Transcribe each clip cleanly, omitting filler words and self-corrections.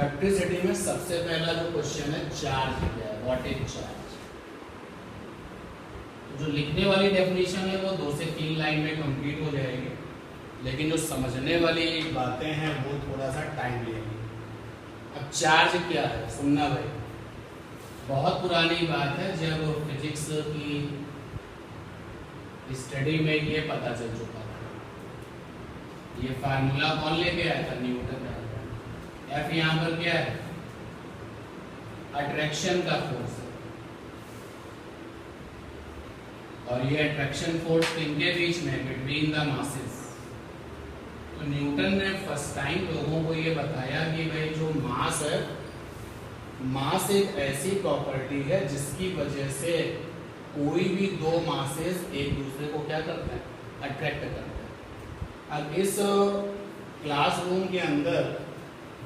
Electricity में सबसे पहला जो क्वेश्चन है चार्ज क्या है, व्हाट इज चार्ज। जो लिखने वाली डेफिनेशन है वो 2 से 3 लाइन में कंप्लीट हो जाएगी, लेकिन जो समझने वाली बातें हैं वो थोड़ा सा टाइम लेंगी। अब चार्ज क्या है सुनना भाई, बहुत पुरानी बात है, जब फिजिक्स की स्टडी में ये पता चल चुका था। ये फार्मूला कौन लेके आया था, न्यूटन ने। एफ यहाँ पर क्या है, अट्रैक्शन का फोर्स है, और ये अट्रैक्शन फोर्स किनके बीच में, बिटवीन द मासेस। तो न्यूटन ने फर्स्ट टाइम लोगों को ये बताया कि भाई जो मास है, मास एक ऐसी प्रॉपर्टी है जिसकी वजह से कोई भी 2 मासेस एक दूसरे को क्या करते हैं, अट्रैक्ट करते हैं। अब इस क्लासरूम के अंदर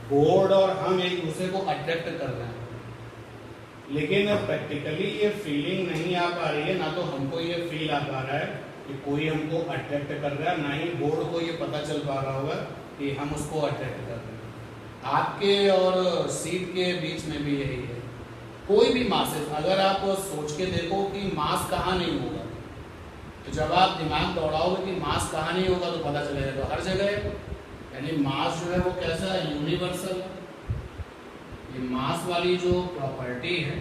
बोर्ड और हम एक दूसरे को अट्रैक्ट कर रहे हैं, लेकिन प्रैक्टिकली ये फीलिंग नहीं आ पा रही है, ना तो हमको ये फील आ पा रहा है कि कोई हमको अट्रैक्ट कर रहा है, ना ही बोर्ड को ये पता चल पा रहा होगा कि हम उसको अट्रैक्ट कर रहे हैं। आपके और सीट के बीच में भी यही है। कोई भी मासेस, अगर आप सोच के देखो कि मास कहाँ नहीं होगा, तो जब आप दिमाग दौड़ाओगे कि मास कहाँ नहीं होगा तो पता चलेगा तो हर जगह है। यानी मास जो है वो कैसा है, यूनिवर्सल है। ये मास वाली जो प्रॉपर्टी है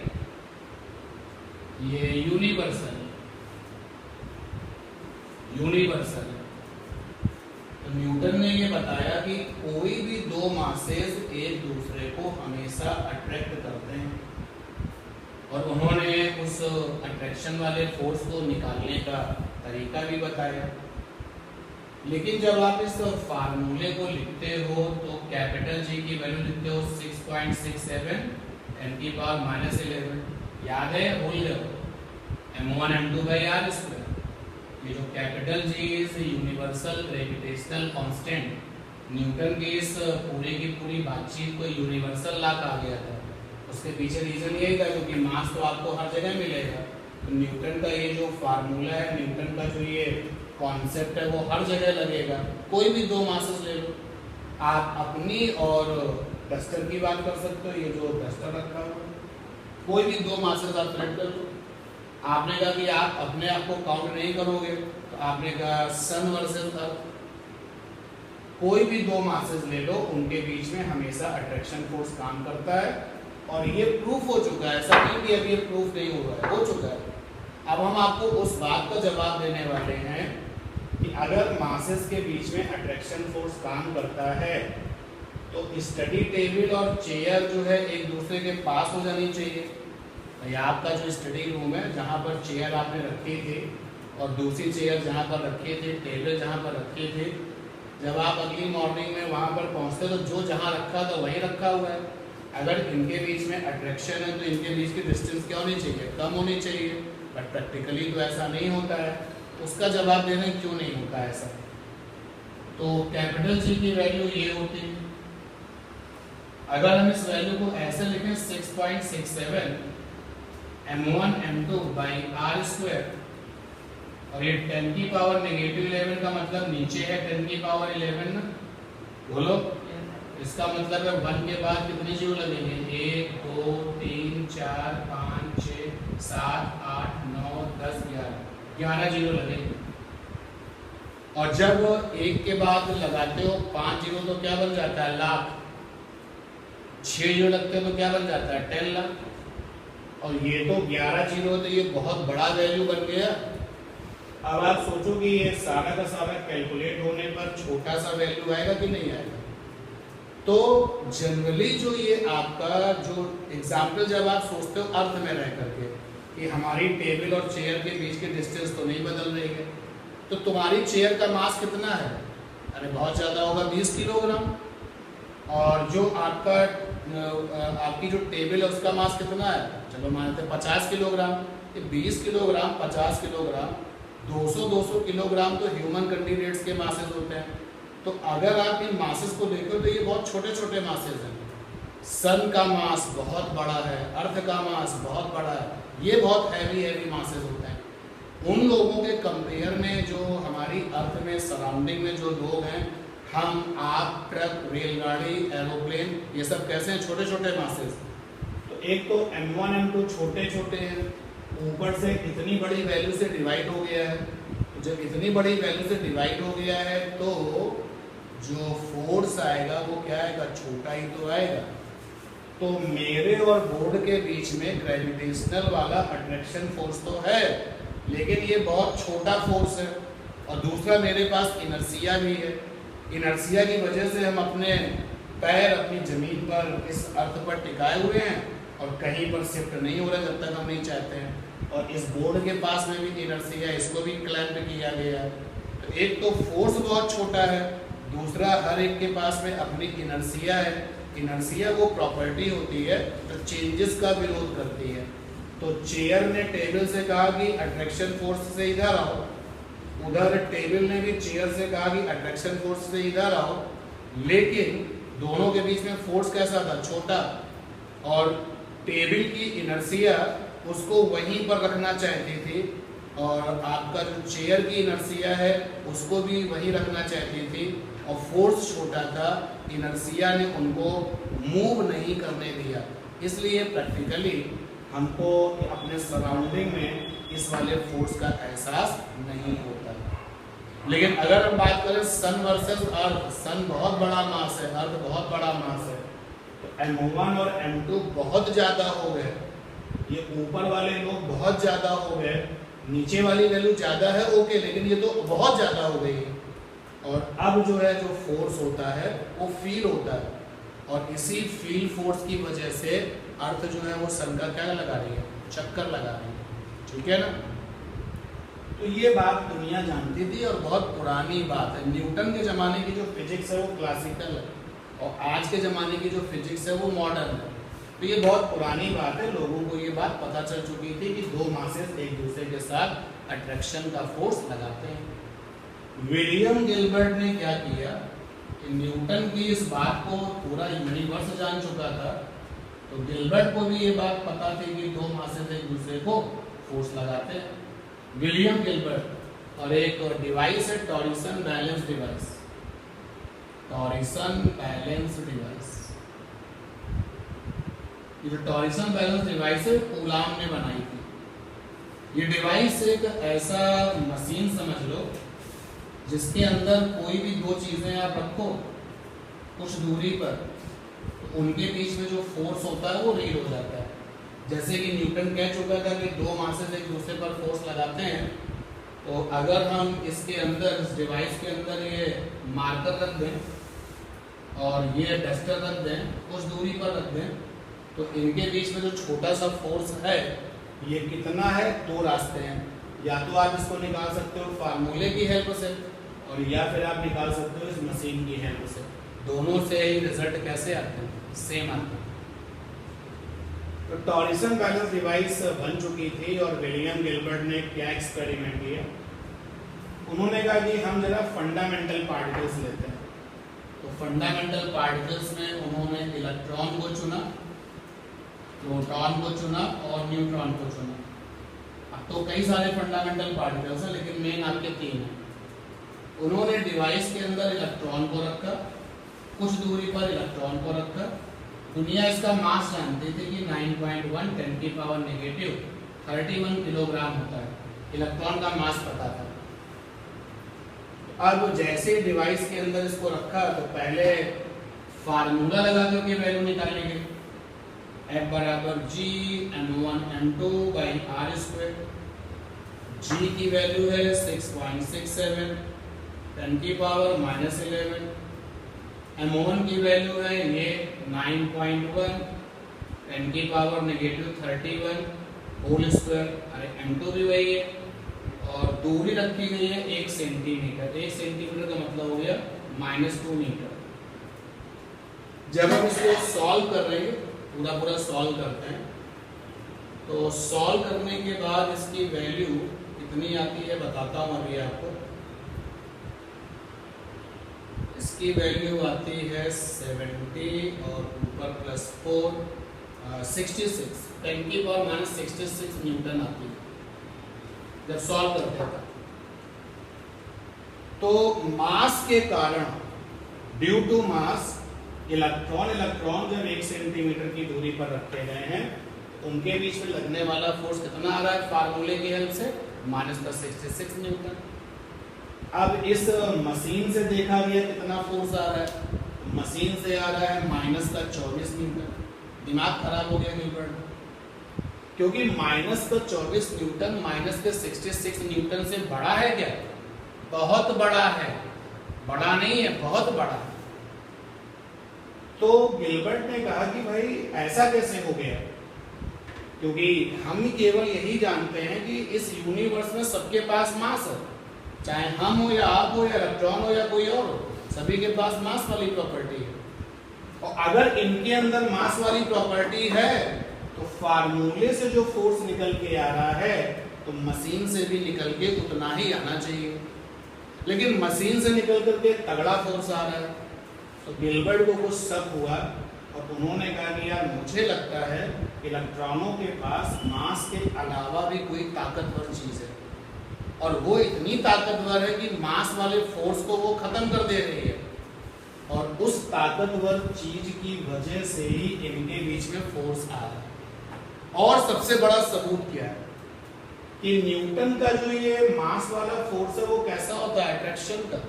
ये यूनिवर्सल है, यूनिवर्सल है। तो न्यूटन ने ये बताया कि कोई भी 2 मासेस एक दूसरे को हमेशा अट्रैक्ट करते हैं, और उन्होंने उस अट्रैक्शन वाले फोर्स को निकालने का तरीका भी बताया। लेकिन जब आप इस फार्मूले को लिखते हो तो कैपिटल जी की वैल्यू लिखते हो 6.67 10⁻⁻11। याद है, भूल गए, m1 m2/r²। ये जो capital G is universal gravitational constant, Newton की इस पूरी की पूरी बातचीत को यूनिवर्सल ला कहा गया था। उसके पीछे रीजन यही था क्योंकि मास तो आपको हर जगह मिलेगा, तो न्यूटन का ये जो फार्मूला है, न्यूटन का जो ये कॉन्सेप्ट है वो हर जगह लगेगा। कोई भी 2 मासेस ले लो, आप अपनी और डस्टर की बात कर सकते हो, ये जो डस्टर रखा हुआ, कोई भी 2 मासेस आप सेलेक्ट कर लो। आपने कहा कि आप अपने आप को काउंट नहीं करोगे, तो आपने कहा सन वर्सेस अर्थ। कोई भी 2 मासेस ले लो, उनके बीच में हमेशा अट्रैक्शन फोर्स काम करता है, और ये प्रूफ हो चुका है। ऐसा नहीं कि अभी ये प्रूफ नहीं हुआ है, हो चुका है। अब हम आपको उस बात का जवाब देने वाले हैं कि अगर मासेस के बीच में अट्रैक्शन फोर्स काम करता है तो स्टडी टेबल और चेयर जो है एक दूसरे के पास हो जानी चाहिए। या आपका जो स्टडी रूम है, जहाँ पर चेयर आपने रखी थी और दूसरी चेयर जहाँ पर रखी थी, टेबल जहाँ पर रखी थी, जब आप अगली मॉर्निंग में वहाँ पर पहुँचते तो जो जहाँ रखा था वहीं रखा हुआ है। अगर इनके बीच में अट्रैक्शन है तो इनके बीच की डिस्टेंस क्या होनी चाहिए, कम होनी चाहिए, बट प्रैक्टिकली तो ऐसा नहीं होता है। उसका जवाब देने क्यों नहीं होता है ऐसा। तो कैपिटल जी की वैल्यू ये होती है। अगर हम इस वैल्यू को ऐसे लिखें 6.67 m1 m2/r², और ये 10⁻⁻11 का मतलब नीचे है 10⁻11 ना, बोलो। इसका मतलब है 1 के बाद कितने जीरो लगेंगे, 1 2 3 4 5 6 7 8 9 10 11 जीरो लगेंगे। और जब 1 के बाद लगाते हो 5 जीरो तो क्या बन जाता है, लाख। 6 जीरो लगते हो तो क्या बन जाता है, 10 लाख। और ये तो 11 जीरो, तो ये बहुत बड़ा वैल्यू बन गया। अब आप सोचो कि ये सारा का सारा कैलकुलेट होने पर छोटा सा वैल्यू आएगा कि नहीं आएगा। तो जनरली जो ये आपका जो एग्जाम्पल जब आप सोचते हो अर्थ में रह करके कि हमारी टेबल और चेयर के बीच की डिस्टेंस तो नहीं बदल रही है, तो तुम्हारी चेयर का मास कितना है, अरे बहुत ज़्यादा होगा, 20 किलोग्राम। और जो आपकी जो टेबल है उसका मास कितना है, चलो मानते हैं 50 किलोग्राम। 20 किलोग्राम 50 किलोग्राम 200 किलोग्राम तो ह्यूमन कैंडिडेट्स के मासेस होते हैं। तो अगर आप इन मासेस को देखो तो ये बहुत छोटे छोटे मासेस हैं। सन का मास बहुत बड़ा है, अर्थ का मास बहुत बड़ा है, ये बहुत हैवी मासेस होते हैं। उन लोगों के कंपेयर में जो हमारी अर्थ में सराउंडिंग में जो लोग हैं, हम, आप, ट्रक, रेलगाड़ी, एरोप्लेन, ये सब कैसे हैं? छोटे छोटे मासेस। तो एक तो M1 M2 छोटे छोटे हैं, ऊपर से इतनी बड़ी वैल्यू से डिवाइड हो गया है। तो जब इतनी बड़ी वैल्यू से डिवाइड हो गया है तो जो फोर्स आएगा वो क्या आएगा? छोटा ही तो आएगा। तो मेरे और बोर्ड के बीच में ग्रेविटेशनल वाला अट्रैक्शन फोर्स तो है, लेकिन ये बहुत छोटा फोर्स है। और दूसरा मेरे पास इनर्शिया भी है। इनर्शिया की वजह से हम अपने पैर अपनी जमीन पर इस अर्थ पर टिकाए हुए हैं और कहीं पर शिफ्ट नहीं हो रहा जब तक हम नहीं चाहते हैं। और इस बोर्ड के पास में भी इनर्शिया, इसको भी क्लैंप किया गया है। तो एक तो फोर्स बहुत छोटा है, दूसरा हर एक के पास में अपनी इनर्शिया है। इनर्शिया वो प्रॉपर्टी होती है जो चेंजेस का विरोध करती है। तो चेयर ने टेबल से कहा कि अट्रैक्शन फोर्स से इधर आओ, उधर टेबल ने भी चेयर से कहा कि अट्रैक्शन फोर्स से इधर आओ, लेकिन दोनों के बीच में फोर्स कैसा था? छोटा। और टेबल की इनर्शिया उसको वहीं पर रखना चाहती थी और आपका जो चेयर की इनर्शिया है उसको भी वहीं रखना चाहती थी, और फोर्स छोटा था, इनर्शिया ने उनको मूव नहीं करने दिया। इसलिए प्रैक्टिकली हमको अपने सराउंडिंग में इस वाले फोर्स का एहसास नहीं होता। लेकिन अगर हम बात करें सन वर्सेस अर्थ, सन बहुत बड़ा मास है, अर्थ बहुत बड़ा मास है, तो M1 और M2 बहुत ज़्यादा हो गए। ये ऊपर वाले लोग बहुत ज़्यादा हो गए, नीचे वाली वैल्यू ज़्यादा है ओके, लेकिन ये तो बहुत ज़्यादा हो गई है। और अब जो है जो फोर्स होता है वो फील होता है, और इसी फील फोर्स की वजह से अर्थ जो है वो सन का क्या लगा रही है? चक्कर लगा रही है। ठीक है ना? तो ये बात दुनिया जानती थी और बहुत पुरानी बात है। न्यूटन के ज़माने की जो फिजिक्स है वो क्लासिकल है, और आज के ज़माने की जो फिजिक्स है वो मॉडर्न है। तो ये बहुत पुरानी बात है, लोगों को ये बात पता चल चुकी थी कि दो मासेस एक दूसरे के साथ अट्रैक्शन का फोर्स लगाते हैं। विलियम गिलबर्ट ने क्या किया कि न्यूटन की इस बात को पूरा यूनिवर्स जान चुका था, तो गिलबर्ट को भी ये बात पता थी कि दो मासेस एक दूसरे को फोर्स लगाते हैं। विलियम गिलबर्ट, और एक डिवाइस है टॉरिसन बैलेंस डिवाइस। टॉरिसन बैलेंस डिवाइस, ये जो टॉरिसन बैलेंस डिवाइस है कूलाम ने बनाई थी। ये डिवाइस एक ऐसा मशीन समझ लो जिसके अंदर कोई भी दो चीजें आप रखो कुछ दूरी पर, तो उनके बीच में जो फोर्स होता है वो रीड हो जाता है। जैसे कि न्यूटन कह चुका था कि दो मासेस एक दूसरे पर फोर्स लगाते हैं, तो अगर हम इसके अंदर, इस डिवाइस के अंदर ये मार्कर रख दें और ये डस्टर रख दें, कुछ दूरी पर रख दें, तो इनके बीच में जो छोटा सा फोर्स है ये कितना है? दो रास्ते हैं। या तो आप इसको निकाल सकते हो फार्मूले की हेल्प से, और या फिर आप निकाल सकते हो इस मशीन की हेल्प से। दोनों से ही रिजल्ट कैसे आते हैं? सेम आते हैं। तो टॉरिसन बैलेंस डिवाइस बन चुकी थी, और विलियम गिलबर्ट ने क्या एक्सपेरिमेंट किया? उन्होंने कहा कि हम जरा फंडामेंटल पार्टिकल्स लेते हैं। तो फंडामेंटल पार्टिकल्स में उन्होंने इलेक्ट्रॉन को चुना, प्रोटॉन को चुना और न्यूट्रॉन को चुना। अब तो कई सारे फंडामेंटल पार्टिकल्स हैं, लेकिन मेन आपके तीन हैं। उन्होंने डिवाइस के अंदर इलेक्ट्रॉन को रखा, कुछ दूरी पर इलेक्ट्रॉन को रखा। दुनिया इसका मास जानती थी कि 9.1 10⁻⁻³ 31 किलोग्राम होता है। इलेक्ट्रॉन का मास पता था। अब जैसे डिवाइस के अंदर इसको रखा तो पहले फार्मूला लगा करके वैल्यू निकालेंगे। F बराबर G M1 M2 by R²। G की वैल्यू है 6.67 10⁻⁻11। M1 की वैल्यू है ये 9.1 10⁻⁻31 होल स्क्वायर। अरे M2 भी वही है, और दूरी रखी गई है 1 सेंटीमीटर। 1 सेंटीमीटर का मतलब हो गया -2 मीटर। जब हम इसको सॉल्व कर रहे हैं, पूरा सॉल्व करते हैं, तो सॉल्व करने के बाद इसकी वैल्यू कितनी आती है बताता हूँ अभी आपको। इसकी वैल्यू आती है 70 और ऊपर +4 66 10⁻⁻66 न्यूटन आती है जब सॉल्व करते हैं। तो मास के कारण ड्यू टू मास इलेक्ट्रॉन जब 1 सेंटीमीटर की दूरी पर रखे गए हैं, उनके बीच में लगने वाला फोर्स कितना आ रहा है फार्मूले की हेल्प से, -66 न्यूटन। अब इस मशीन से देखा गया कितना फोर्स आ रहा है, मशीन से आ रहा है -24 न्यूटन। दिमाग खराब हो गया गिलबर्ट, क्योंकि -24 न्यूटन -66 न्यूटन से बड़ा है क्या? बहुत बड़ा है, बड़ा नहीं है, बहुत बड़ा है। तो गिलबर्ट ने कहा कि भाई ऐसा कैसे हो गया, क्योंकि हम केवल यही जानते हैं कि इस यूनिवर्स में सबके पास मास है, चाहे हम हो या आप हो या इलेक्ट्रॉन हो या कोई और हो, सभी के पास मास वाली प्रॉपर्टी है। और अगर इनके अंदर मास वाली प्रॉपर्टी है तो फार्मूले से जो फोर्स निकल के आ रहा है तो मशीन से भी निकल के उतना ही आना चाहिए, लेकिन मशीन से निकल करके तगड़ा फोर्स आ रहा है। तो गिलबर्ट को कुछ शक हुआ और उन्होंने कहा कि यार मुझे लगता है इलेक्ट्रॉनों के पास मास के अलावा भी कोई ताकतवर चीज है, और वो इतनी ताकतवर है कि मास वाले फोर्स को वो खत्म कर दे रही है, और उस ताकतवर चीज की वजह से ही इनके बीच में फोर्स आ रहा है। और सबसे बड़ा सबूत क्या है कि न्यूटन का जो ये मास वाला फोर्स है वो कैसा होता है, अट्रैक्शन का,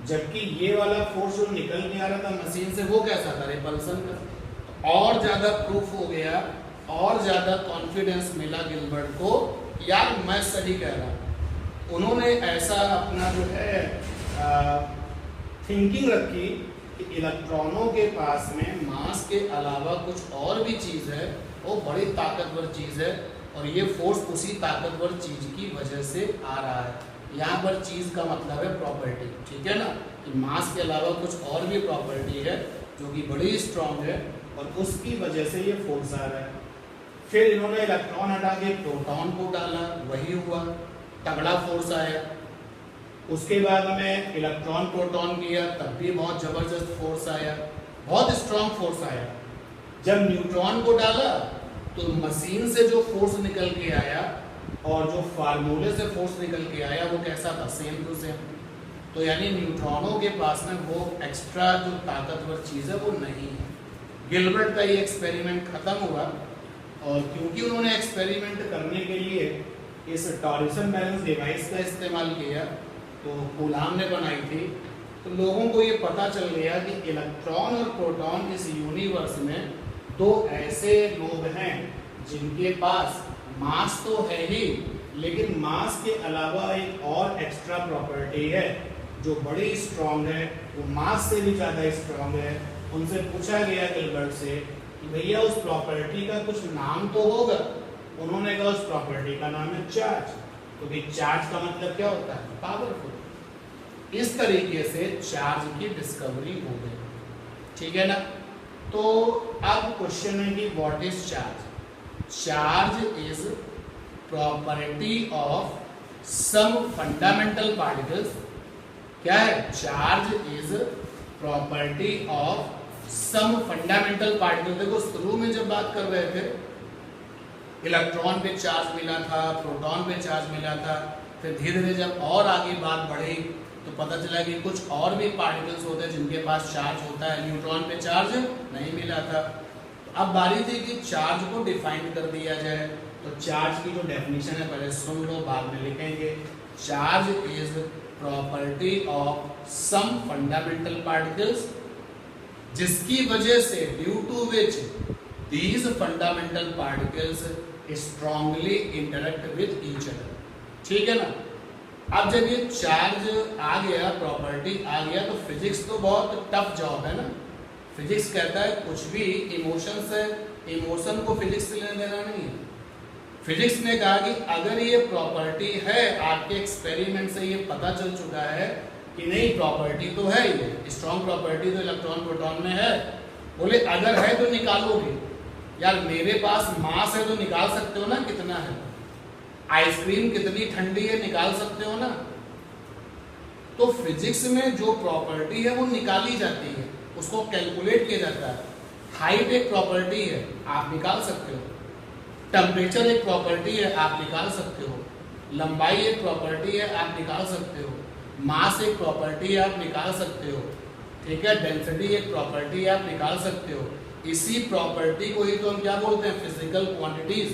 जबकि ये वाला फोर्स जो निकल के आ रहा था मशीन से वो कैसा था, रिपल्सन का। और ज्यादा प्रूफ हो गया, और ज्यादा कॉन्फिडेंस मिला गिलबर्ट को, यार मैं सही कह रहा हूं। उन्होंने ऐसा अपना जो है थिंकिंग रखी कि इलेक्ट्रॉनों के पास में मास के अलावा कुछ और भी चीज है, वो बड़ी ताकतवर चीज है, और ये फोर्स उसी ताकतवर चीज की वजह से आ रहा है। यहाँ पर चीज का मतलब है प्रॉपर्टी, ठीक है ना, कि मास के अलावा कुछ और भी प्रॉपर्टी है जो कि बड़ी स्ट्रांग है, और उसकी वजह से ये फोर्स आ रहा है। फिर इन्होंने इलेक्ट्रॉन हटा के प्रोटॉन को डाला, वही हुआ, तगड़ा फोर्स आया। उसके बाद में इलेक्ट्रॉन प्रोटॉन किया, तब भी बहुत जबरदस्त फोर्स आया, बहुत स्ट्रांग फोर्स आया। जब न्यूट्रॉन को डाला तो मशीन से जो फोर्स निकल के आया और जो फार्मूले से फोर्स निकल के आया वो कैसा था, सेम टू सेम। तो यानी न्यूट्रॉनों के पास में वो एक्स्ट्रा जो ताकतवर चीज है वो नहीं है। गिलबर्ट का ये एक्सपेरिमेंट खत्म हुआ, और क्योंकि उन्होंने एक्सपेरिमेंट करने के लिए इस टॉरसन बैलेंस डिवाइस का इस्तेमाल किया, तो कूलाम ने बनाई थी, तो लोगों को ये पता चल गया कि इलेक्ट्रॉन और प्रोटॉन इस यूनिवर्स में दो ऐसे लोग हैं जिनके पास मास तो है ही, लेकिन मास के अलावा एक और एक्स्ट्रा प्रॉपर्टी है जो बड़ी स्ट्रांग है, वो मास से भी ज्यादा स्ट्रांग है। उनसे पूछा गया गिलबर्ट से कि भैया उस प्रॉपर्टी का कुछ नाम तो होगा। उन्होंने कहा उस प्रॉपर्टी का नाम है चार्ज, क्योंकि चार्ज का मतलब क्या होता है, पावरफुल। इस तरीके से चार्ज की डिस्कवरी हो गई, ठीक है ना। तो अब क्वेश्चन है कि what is charge? Charge is property of some fundamental particles. क्या है? Charge is property of some fundamental particle. देखो शुरू में जब बात कर रहे थे इलेक्ट्रॉन पे चार्ज मिला था, प्रोटॉन पे चार्ज मिला था, फिर धीरे धीरे जब और आगे बात बढ़ी तो पता चला कि कुछ और भी पार्टिकल्स होते हैं जिनके पास चार्ज होता है, न्यूट्रॉन पे चार्ज नहीं मिला था। तो अब बारी थी कि चार्ज को डिफाइन कर दिया जाए। तो चार्ज की जो डेफिनेशन है पहले सुन लो, बाद में लिखेंगे। Charge is property of some fundamental particles जिसकी वजह से due to which these fundamental particles strongly interact with each other. ठीक है ना। अब जब ये चार्ज आ गया, प्रॉपर्टी आ गया, तो फिजिक्स तो बहुत टफ जॉब है ना। फिजिक्स कहता है कुछ भी इमोशन से, इमोशन को फिजिक्स से लेना देना नहीं है। फिजिक्स ने कहा कि अगर ये प्रॉपर्टी है, आपके एक्सपेरिमेंट से ये पता चल चुका है कि नहीं प्रॉपर्टी तो है, ये स्ट्रॉन्ग प्रॉपर्टी तो इलेक्ट्रॉन प्रोटॉन में है, बोले अगर है तो निकालोगे। यार मेरे पास मास है तो निकाल सकते हो ना कितना है। आइसक्रीम कितनी ठंडी है निकाल सकते हो ना। तो फिजिक्स में जो प्रॉपर्टी है वो निकाली जाती है, उसको कैलकुलेट किया जाता है। हाइट एक प्रॉपर्टी है, आप निकाल सकते हो। टेम्परेचर एक प्रॉपर्टी है, आप निकाल सकते हो। लंबाई एक प्रॉपर्टी है, आप निकाल सकते हो। मास एक प्रॉपर्टी है, आप निकाल सकते हो। ठीक है, डेंसिटी एक प्रॉपर्टी आप निकाल सकते हो, इसी प्रॉपर्टी को ही तो हम क्या बोलते हैं, फिजिकल क्वांटिटीज।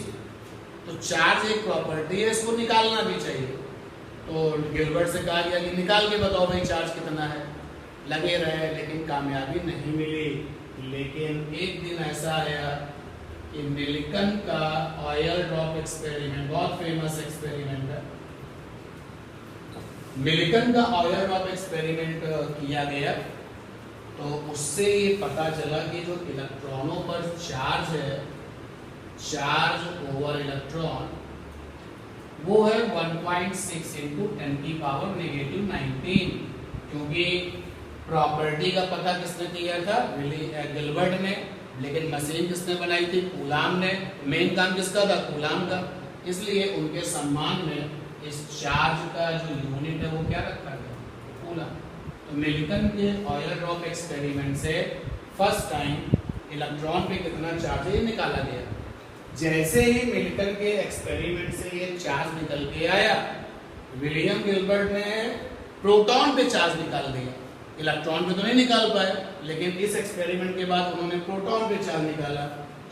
तो चार्ज एक प्रॉपर्टी है, इसको निकालना भी चाहिए। तो गिलबर्ट से कहा गया कि निकाल के बताओ भाई चार्ज कितना है, लगे रहे लेकिन कामयाबी नहीं मिली। लेकिन एक दिन ऐसा आया कि मिल्टन का ऑयल ड्रॉप एक्सपेरिमेंट, बहुत फेमस एक्सपेरिमेंट है, मिल्टन का ऑयल ड्रॉप एक्सपेरिमेंट किया गया। तो उससे ये पता चला कि जो इलेक्ट्रॉनों पर चार्ज है, चार्ज ओवर इलेक्ट्रॉन, वो है 1.6 इंटू 10⁻⁻⁹। क्योंकि प्रॉपर्टी का पता किसने किया था, गिलबर्ट ने, लेकिन मशीन किसने बनाई थी, कूलाम ने। मेन काम किसका था, कूलाम का। इसलिए उनके सम्मान में इस चार्ज का जो यूनिट है वो क्या रखा गया, कूलाम। तो मिल्टन के ऑयल ड्रॉप एक्सपेरिमेंट से फर्स्ट टाइम इलेक्ट्रॉन पे कितना चार्ज है ये निकाला गया। जैसे ही मिल्टन के एक्सपेरिमेंट से ये चार्ज निकल के आया, विलियम गिलबर्ट ने प्रोटॉन पे चार्ज निकाल दिया। इलेक्ट्रॉन पे तो नहीं निकाल पाए, लेकिन इस एक्सपेरिमेंट के बाद उन्होंने प्रोटॉन पे चार्ज निकाला।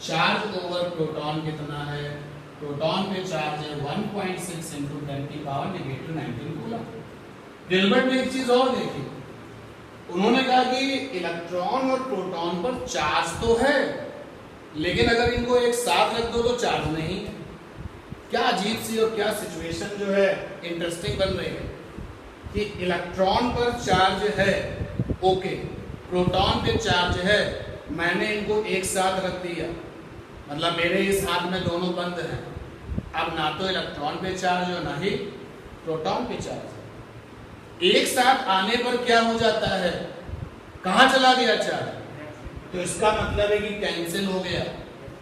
चार्ज ओवर प्रोटॉन कितना है, प्रोटॉन पे चार्ज है 1.6 इंटू 10⁻⁻⁹ कूलम। गिलबर्ट ने एक चीज और देखी, उन्होंने कहा कि इलेक्ट्रॉन और प्रोटॉन पर चार्ज तो है, लेकिन अगर इनको एक साथ रख दो तो चार्ज नहीं है। क्या अजीब सी और क्या सिचुएशन जो है इंटरेस्टिंग बन रही है कि इलेक्ट्रॉन पर चार्ज है, ओके, प्रोटॉन पे चार्ज है, मैंने इनको एक साथ रख दिया, मतलब मेरे इस हाथ में दोनों बंद हैं। अब ना तो इलेक्ट्रॉन पे चार्ज है, ना ही प्रोटॉन पे चार्ज है। एक साथ आने पर क्या हो जाता है, कहां चला गया चार्ज, तो इसका मतलब है कि कैंसिल हो गया।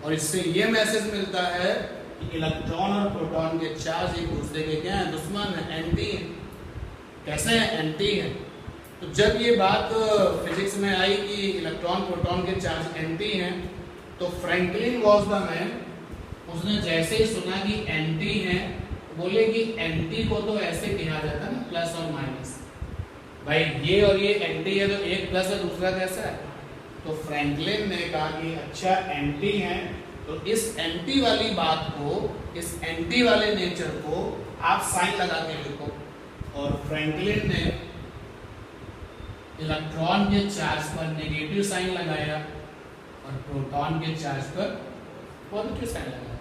और इससे ये मैसेज मिलता है कि इलेक्ट्रॉन और प्रोटॉन के चार्ज एक दूसरे के क्या है, दुश्मन है, एंटी है। कैसे है, एंटी है। तो जब ये बात फिजिक्स में आई कि इलेक्ट्रॉन प्रोटॉन के चार्ज एंटी हैं, तो फ्रैंकलिन वाज द मैन, उसने जैसे ही सुना कि एंटी हैं, बोले कि एंटी को तो ऐसे कहा जाता है ना, प्लस और माइनस। भाई ये और ये एंटी है तो एक प्लस है, दूसरा कैसा है। तो फ्रैंकलिन ने कहा कि अच्छा एंटी हैं, तो इस एंटी वाली बात को, इस एंटी वाले नेचर को आप साइन लगा के लिखो। और फ्रैंकलिन ने इलेक्ट्रॉन के चार्ज पर नेगेटिव साइन लगाया और प्रोटॉन के चार्ज पर पॉजिटिव साइन लगाया।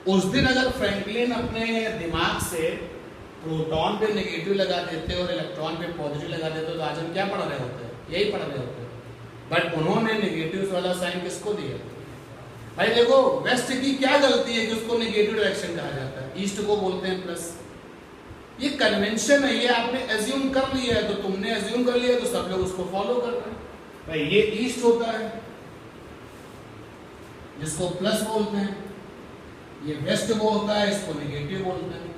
उस दिन अगर फ्रैंकलिन अपने दिमाग से प्रोटॉन पे नेगेटिव लगा देते और इलेक्ट्रॉन पे पॉजिटिव लगा देते तो आज हम क्या पढ़ रहे होते, यही पढ़ रहे होते। बट उन्होंने नेगेटिव वाला साइन किसको दिया। भाई देखो, वेस्ट की क्या गलती है कि उसको नेगेटिव डायरेक्शन कहा जाता है, ईस्ट को बोलते हैं प्लस। ये कन्वेंशन है, ये आपने एज्यूम कर लिया है, तो तुमने एज्यूम कर लिया तो सब लोग उसको फॉलो कर रहे हैं। भाई ये ईस्ट होता है जिसको प्लस बोलते हैं, ये वेस्ट वो होता है, इसको नेगेटिव बोलते हैं,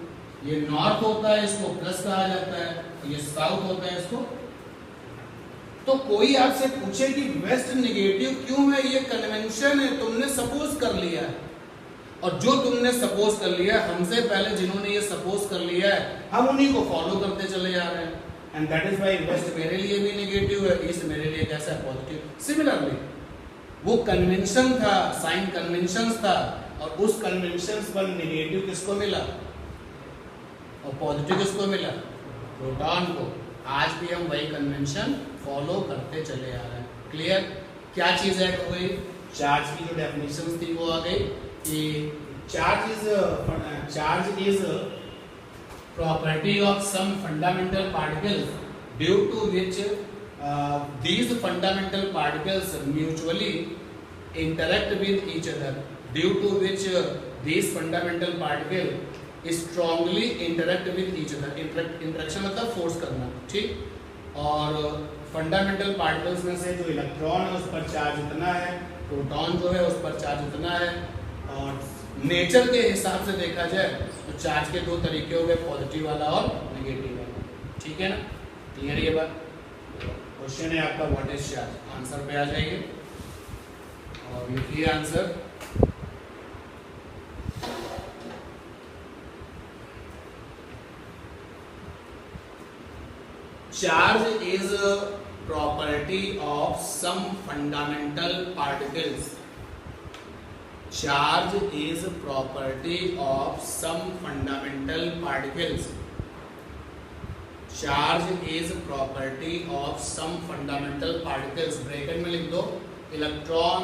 ये नॉर्थ होता है, इसको प्लस कहा जाता है, ये साउथ होता है, इसको। तो कोई आपसे पूछे कि वेस्ट नेगेटिव क्यों है, ये कन्वेंशन है, तुमने सपोज कर लिया है। और जो तुमने सपोज कर लिया, हमसे पहले जिन्होंने ये सपोज कर लिया है, हम उन्हीं को फॉलो करते चले जा रहे हैं। And that is why waste मेरे लिए भी नेगेटिव है, ईस्ट मेरे लिए कैसा है, पॉजिटिव। सिमिलरली वो कन्वेंशन था, साइन कन्वेंशंस था, और उस कन्वेंशंस पर नेगेटिव किसको मिला और पॉजिटिव किसको मिला, प्रोटॉन को। आज भी हम वही कन्वेंशन फॉलो करते चले आ रहे हैं। क्लियर। क्या चीज ऐड हो गई, चार्ज की जो डेफिनेशन थी वो आ गई कि charge is property of some fundamental particles due to which these fundamental particles mutually interact with each other, due to which these fundamental particles strongly interact with each other. Interaction मतलब force करना, ठीक। और fundamental particles में से जो electron है उस पर चार्ज इतना है, प्रोटॉन जो है उस पर चार्ज इतना है। और नेचर के हिसाब से देखा जाए तो चार्ज के दो तरीके हो गए, पॉजिटिव वाला और नेगेटिव वाला, ठीक है ना। क्लियर ये बात। क्वेश्चन है आपका व्हाट इज चार्ज, आंसर पे आ जाइए और लिखिए answer. Charge is property of some fundamental particles. Charge is property of some fundamental particles. Charge is property of some fundamental particles. Bracket में लिख दो electron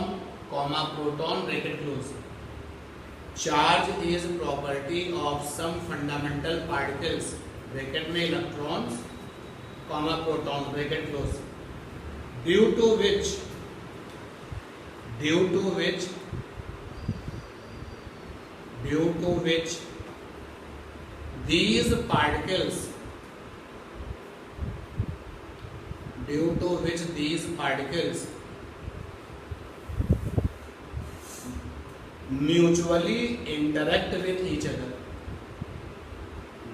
comma proton bracket close. Charge is property of some fundamental particles. Bracket में electrons comma proton bracket close. Due to which these particles mutually interact with each other.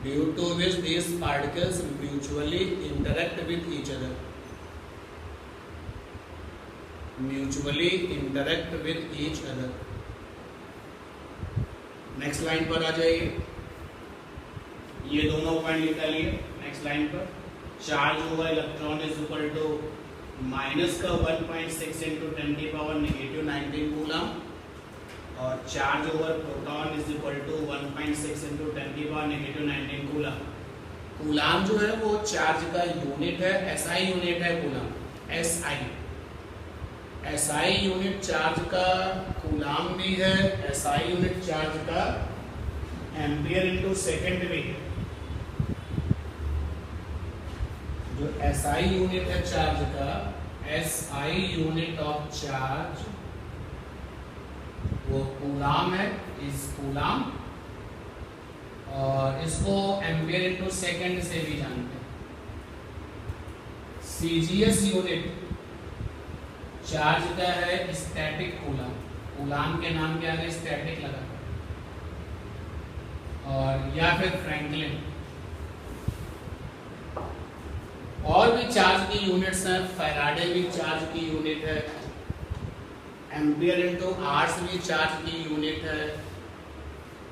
Due to which these particles mutually interact with each other. Mutually interact with each other. Next line पर आ जाइए. ये दोनों point निकालिए. Next line पर charge हुआ electron is equal to minus का 1.6 into 10 की पावर नेगेटिव 19 कूलम और charge over proton is equal to 1.6 into 10 की पावर नेगेटिव 19 कूलम. कूलम जो है वो चार्ज का यूनिट है. एसआई यूनिट है कूलम. एसआई यूनिट चार्ज का कूलम भी है. एसआई यूनिट चार्ज का एम्पियर इनटू सेकंड भी है. जो एसआई यूनिट है चार्ज का, एसआई यूनिट ऑफ चार्ज वो कूलम है. इस कूलम और इसको एम्पियर इनटू सेकंड से भी जानते हैं. सीजीएस यूनिट चार्ज का है स्टैटिक कूलम. कूलम के नाम के आगे स्टैटिक लगा. और या फिर फ्रैंकलिन. और भी चार्ज की यूनिट्स हैं. फैराडे भी चार्ज की यूनिट है. एम्पियर इनटू आर्ट्स भी चार्ज की यूनिट है.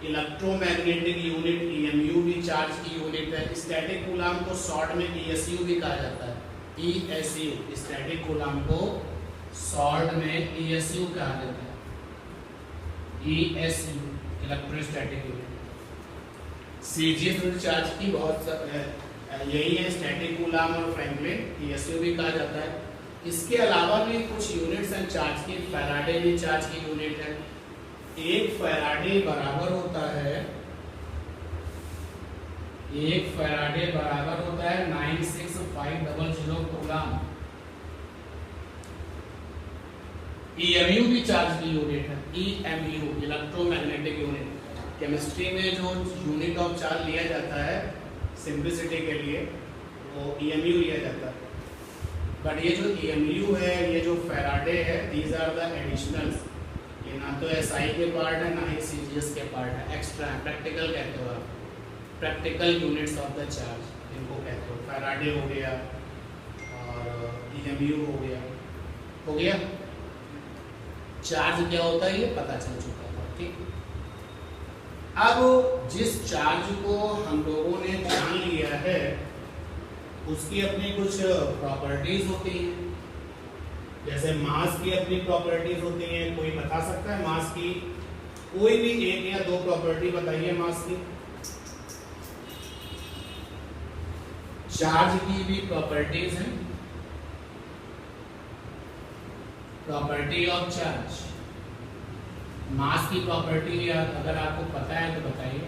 इलेक्ट्रोमैग्नेटिक यूनिट ईएमयू भी चार्ज की यूनिट है. स्टैटिक कूलम को शॉर्ट में ईएसयू भी कहा जाता है. ईएसयू स्टैटिक कूलम को शॉर्ट में ईएसयू कहा जाता है. ईएसयू इलेक्ट्रोस्टैटिक यूनिट. सीजीएस चार्ज की बहुत यही है. स्टैटिक कूलम और फ्रैंकलिन ईएसयू भी कहा जाता है. इसके अलावा भी कुछ यूनिट्स हैं चार्ज की. फैराडे भी चार्ज की यूनिट है. एक फैराडे बराबर होता है 96500 कूलम. ईएमयू भी चार्ज की यूनिट है. EMU electromagnetic unit. केमिस्ट्री में जो यूनिट ऑफ चार्ज लिया जाता है सिंप्लिसिटी के लिए वो ईएमयू लिया जाता है. बट ये जो ईएमयू है, ये जो फैराडे है, दीज आर द एडिशनल्स. ये ना तो एसआई के पार्ट है ना ही सीजीएस के पार्ट है. एक्स्ट्रा प्रैक्टिकल कहते हो आप. Practical units of the charge इनको कहते हो. फैराडे हो गया और ईएमयू हो गया. चार्ज क्या होता है ये पता चल चुका था. ठीक. अब जिस चार्ज को हम लोगों ने जान लिया है उसकी अपनी कुछ प्रॉपर्टीज होती हैं. जैसे मास की अपनी प्रॉपर्टीज होती हैं. कोई बता सकता है मास की कोई भी एक या दो प्रॉपर्टी बताइए मास की. चार्ज की भी प्रॉपर्टीज हैं. Property of charge. मास की प्रॉपर्टी अगर आपको पता है तो बताइए.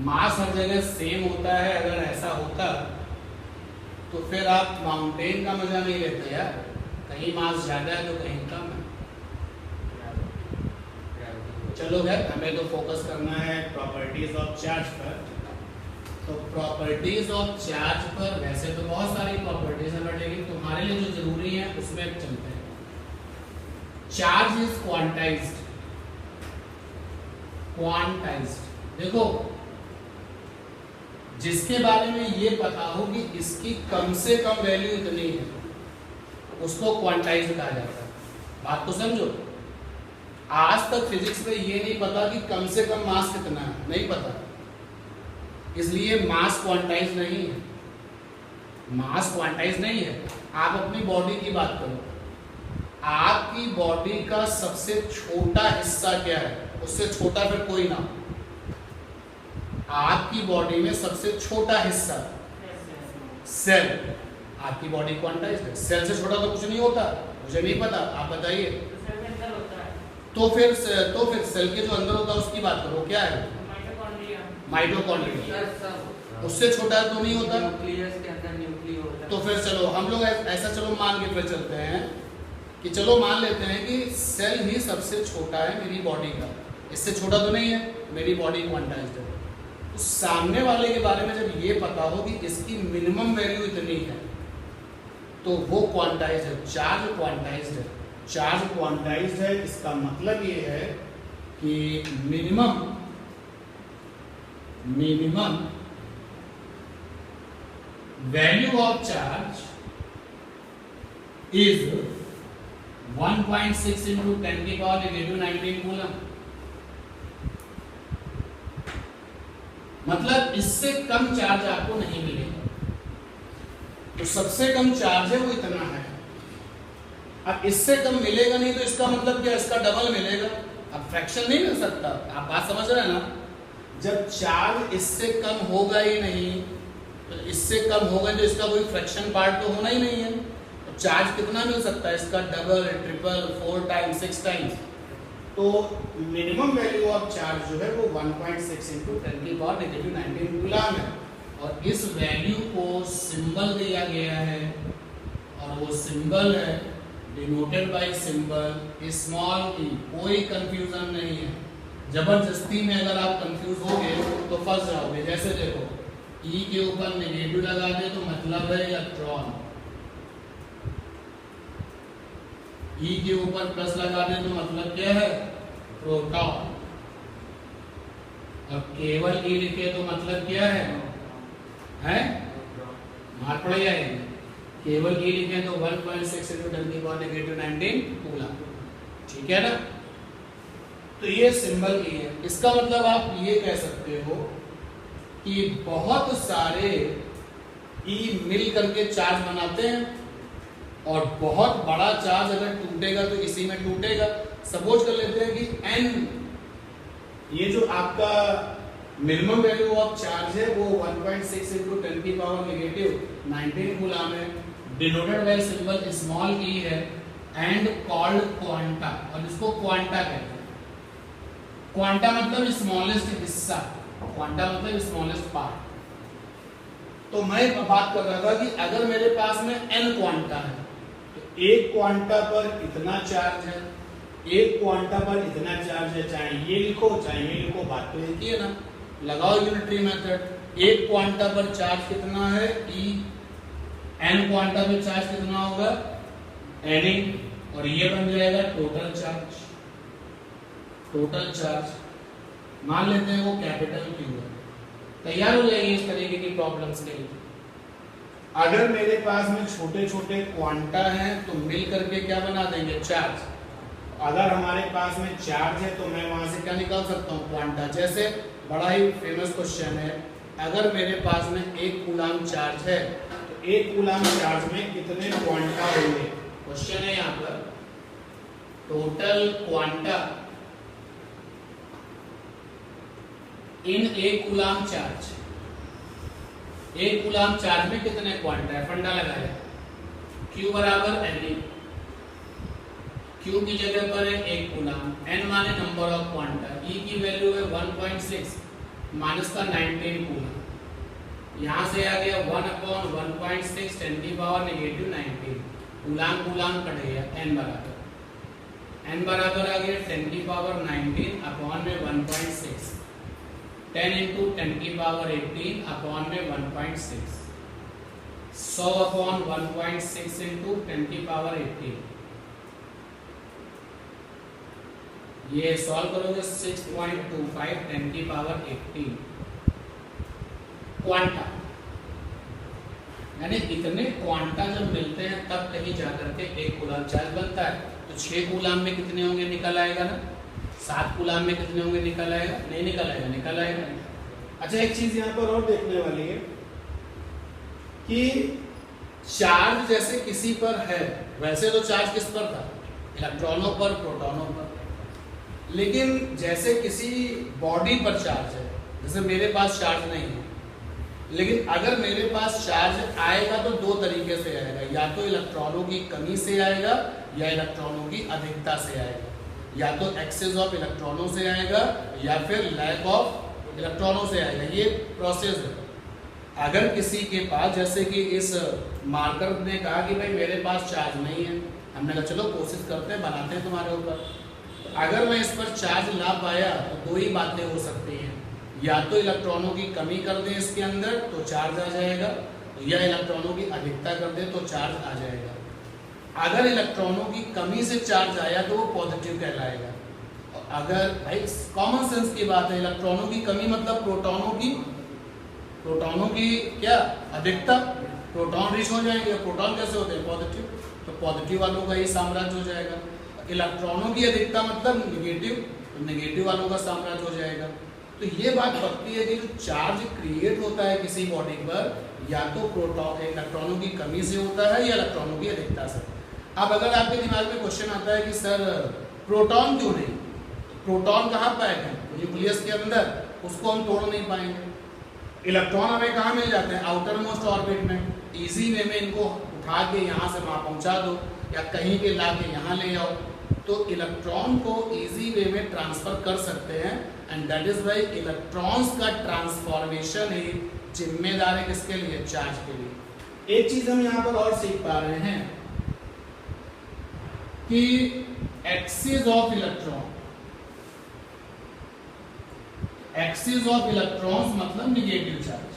मास हर जगह सेम होता है. अगर ऐसा होता तो फिर आप माउंटेन का मजा नहीं लेते यार. कहीं मास ज्यादा है तो कहीं कम है. चलो खैर हमें तो फोकस करना है प्रॉपर्टीज ऑफ चार्ज पर. तो प्रॉपर्टीज ऑफ चार्ज पर वैसे तो बहुत सारी प्रॉपर्टीज हैं बट लेकिन तुम्हारे लिए जो जरूरी है उसमें चलते हैं. Charge is quantized. देखो जिसके बारे में ये पता हो कि इसकी कम से कम वैल्यू इतनी है उसको क्वांटाइज्ड कहा जाता है. बात तो समझो. आज तक फिजिक्स में ये नहीं पता कि कम से कम मास कितना है. नहीं पता. इसलिए मास क्वांटाइज नहीं है. मास क्वांटाइज नहीं है। आप अपनी बॉडी की बात करो, आपकी बॉडी का सबसे छोटा हिस्सा क्या है? उससे छोटा फिर कोई ना। आपकी बॉडी में सबसे छोटा हिस्सा सेल। आपकी बॉडी क्वांटाइज है, सेल से छोटा तो कुछ नहीं होता। मुझे नहीं पता, आप बताइए। तो फिर सेल के जो अंदर होता है उसकी बात करो, क्या है? माइटोकॉन्ड्रिया। उससे छोटा तो नहीं होता। न्यूक्लियस के अंदर न्यूक्लियो होता है। तो फिर चलो हम लोग ऐसा चलो मान के फिर चलते हैं कि चलो मान लेते हैं कि सेल ही सबसे छोटा है मेरी बॉडी का। इससे छोटा तो नहीं है, मेरी बॉडी क्वांटाइज्ड है। तो सामने वाले के बारे में जब ये पता हो कि इसकी मिनिमम वैल्यू इतनी है तो वो क्वांटाइज्ड है, चार्ज क्वांटाइज्ड है। चार्ज क्वांटाइज्ड है, इसका मतलब ये है कि minimum value of charge is 1.6 into 10 की पावर -19 कूलम। मतलब इससे कम चार्ज आपको नहीं मिलेगा। तो सबसे कम चार्ज है वो इतना है। अब इससे कम मिलेगा नहीं तो इसका मतलब क्या? इसका डबल मिलेगा। अब फ्रैक्शन नहीं मिल सकता। आप बात समझ रहे हैं ना? जब चार्ज इससे कम होगा ही नहीं तो इससे कम होगा तो इसका कोई फ्रैक्शन पार्ट तो होना ही नहीं है। तो चार्ज कितना मिल सकता है? इसका डबल, ट्रिपल, 4 टाइम्स, 6 टाइम्स। तो मिनिमम वैल्यू ऑफ चार्ज जो है वो 1.6 into 10 की पावर -19 कूलम है। और इस वैल्यू को सिंबल दिया गया है और वो सिंबल है डिनोटेड बाय सिंबल स्मॉल ई। कोई कंफ्यूजन नहीं है। जबरदस्ती में अगर आप कंफ्यूज होगे तो फंस जाओगे। जैसे देखो, ई के ऊपर नेगेटिव लगा दे तो मतलब है इलेक्ट्रॉन, ई के ऊपर प्लस लगा दे तो मतलब क्या है? प्रोटॉन। अब केवल ई लिखे तो मतलब क्या है? मार पड़ जाएगी। केवल ई लिखे तो 1.6 into 10 की पावर -19 कूलम। ठीक है ना? तो ये सिंबल ई है। इसका मतलब आप ये कह सकते हो कि बहुत सारे ई मिल करके चार्ज बनाते हैं और बहुत बड़ा चार्ज अगर टूटेगा तो इसी में टूटेगा। सपोज कर लेते हैं कि n, ये जो आपका मिनिमम वैल्यू ऑफ चार्ज है वो 1.6 into 10 की पावर -19 कूलम है। डिनोटेड बाय सिंबल स्मॉल ई है एंड कॉल्ड क्वांटा। और इसको क्वांटा कहते हैं। क्वांटा मतलब स्मॉलेस्ट हिस्सा, क्वांटा मतलब स्मॉलेस्ट पार्ट। तो मैं बात कर रहा था कि अगर मेरे पास में n क्वांटा है तो एक क्वांटा पर इतना चार्ज है, एक क्वांटा पर इतना चार्ज है। चाहे ये लिखो चाहे ये लिखो, बात तो एक ही है ना। लगाओ यूनिटरी मेथड। एक क्वांटा पर चार्ज कितना है? E। n क्वांटा पर चार्ज कितना होगा? Na। और ये बन जाएगा टोटल चार्ज। टोटल चार्ज मान लेते हैं वो कैपिटल Q है। तैयार हो जाएगी इस तरीके की प्रॉब्लम्स के लिए। अगर मेरे पास में छोटे छोटे क्वांटा हैं तो मिल करके क्या बना देंगे? चार्ज। अगर हमारे पास में चार्ज है तो मैं वहां से क्या निकाल सकता हूँ? क्वांटा। जैसे बड़ा ही फेमस क्वेश्चन है, अगर मेरे पास में 1 कूलम चार्ज है तो 1 कूलम चार्ज में कितने क्वांटा होंगे? क्वेश्चन है यहाँ पर। टोटल क्वांटा इन 1 कूलम चार्ज। 1 कूलम चार्ज में कितने क्वांटा है? फंडा लगाया, Q बराबर Na। Q की जगह पर है 1 कूलम, N माने नंबर ऑफ क्वांटा, E की वैल्यू है 1.6 माइनस का 19 कूलम। यहाँ से आ गया 1/1.6 10 की पावर -19 कूलम। कूलम कट गया, N बराबर आ गया 10 की पावर 19 अपॉन में 1.6। 10 into 10 की पावर 18 अपॉन में 1.6। 100 अपॉन 1.6 into 10 की पावर 18। ये सॉल्व करोगे 6.25 10 की पावर 18 क्वांटा। यानी इतने क्वांटा जब मिलते हैं तब कहीं जाकर के 1 कूलम चार्ज बनता है। तो 6 कूलम में कितने होंगे? निकल आएगा ना। 7 कूलम में कितने होंगे? निकल आएगा। नहीं निकल आएगा? निकल आएगा। अच्छा, एक चीज यहाँ पर और देखने वाली है कि चार्ज जैसे किसी पर है, वैसे तो चार्ज किस पर था, इलेक्ट्रॉनों पर, प्रोटॉनों पर। लेकिन जैसे किसी बॉडी पर चार्ज है, जैसे मेरे पास चार्ज नहीं है, लेकिन अगर मेरे पास चार्ज आएगा तो दो तरीके से आएगा, या तो इलेक्ट्रॉनों की कमी से आएगा या इलेक्ट्रॉनों की अधिकता से आएगा। या तो एक्सेस ऑफ इलेक्ट्रॉनों से आएगा या फिर लैक ऑफ इलेक्ट्रॉनों से आएगा। ये प्रोसेस है। अगर किसी के पास, जैसे कि इस मार्कर ने कहा कि भाई मेरे पास चार्ज नहीं है, हमने कहा चलो कोशिश करते हैं, बनाते हैं तुम्हारे ऊपर। अगर मैं इस पर चार्ज ला पाया तो दो ही बातें हो सकती हैं, या तो इलेक्ट्रॉनों की कमी कर दें इसके अंदर तो चार्ज आ जाएगा, या इलेक्ट्रॉनों की अधिकता कर दें तो चार्ज आ जाएगा। अगर इलेक्ट्रॉनों की कमी से चार्ज आया तो वो पॉजिटिव कहलाएगा। अगर भाई कॉमन सेंस की बात है, इलेक्ट्रॉनों की कमी मतलब प्रोटॉनों की क्या अधिकता, प्रोटॉन रिच हो जाएंगे। प्रोटॉन कैसे होते हैं, पॉजिटिव, तो पॉजिटिव वालों का ही साम्राज्य हो जाएगा। इलेक्ट्रॉनों की अधिकता मतलब निगेटिव, तो निगेटिव वालों का साम्राज्य हो जाएगा। तो ये बात पक्की है कि जो चार्ज क्रिएट होता है किसी बॉडी पर, या तो प्रोटॉन इलेक्ट्रॉनों की कमी से होता है या इलेक्ट्रॉनों की अधिकता से। अब अगर आपके दिमाग में क्वेश्चन आता है कि सर प्रोटॉन क्यों नहीं, तो प्रोटॉन कहाँ पैक है, न्यूक्लियस के अंदर, उसको हम तोड़ नहीं पाएंगे। इलेक्ट्रॉन हमें कहाँ मिल जाते हैं, आउटर मोस्ट ऑर्बिट में। इजी वे में इनको उठा के यहाँ से वहाँ पहुँचा दो, या कहीं के ला के यहाँ ले आओ, तो इलेक्ट्रॉन को इजी वे में ट्रांसफर कर सकते हैं। And that is why electrons का ट्रांसफॉर्मेशन ही जिम्मेदार है किसके लिए, चार्ज के लिए। एक चीज हम यहाँ पर और सीख पा रहे हैं कि एक्सिस ऑफ इलेक्ट्रॉन्स मतलब निगेटिव चार्ज,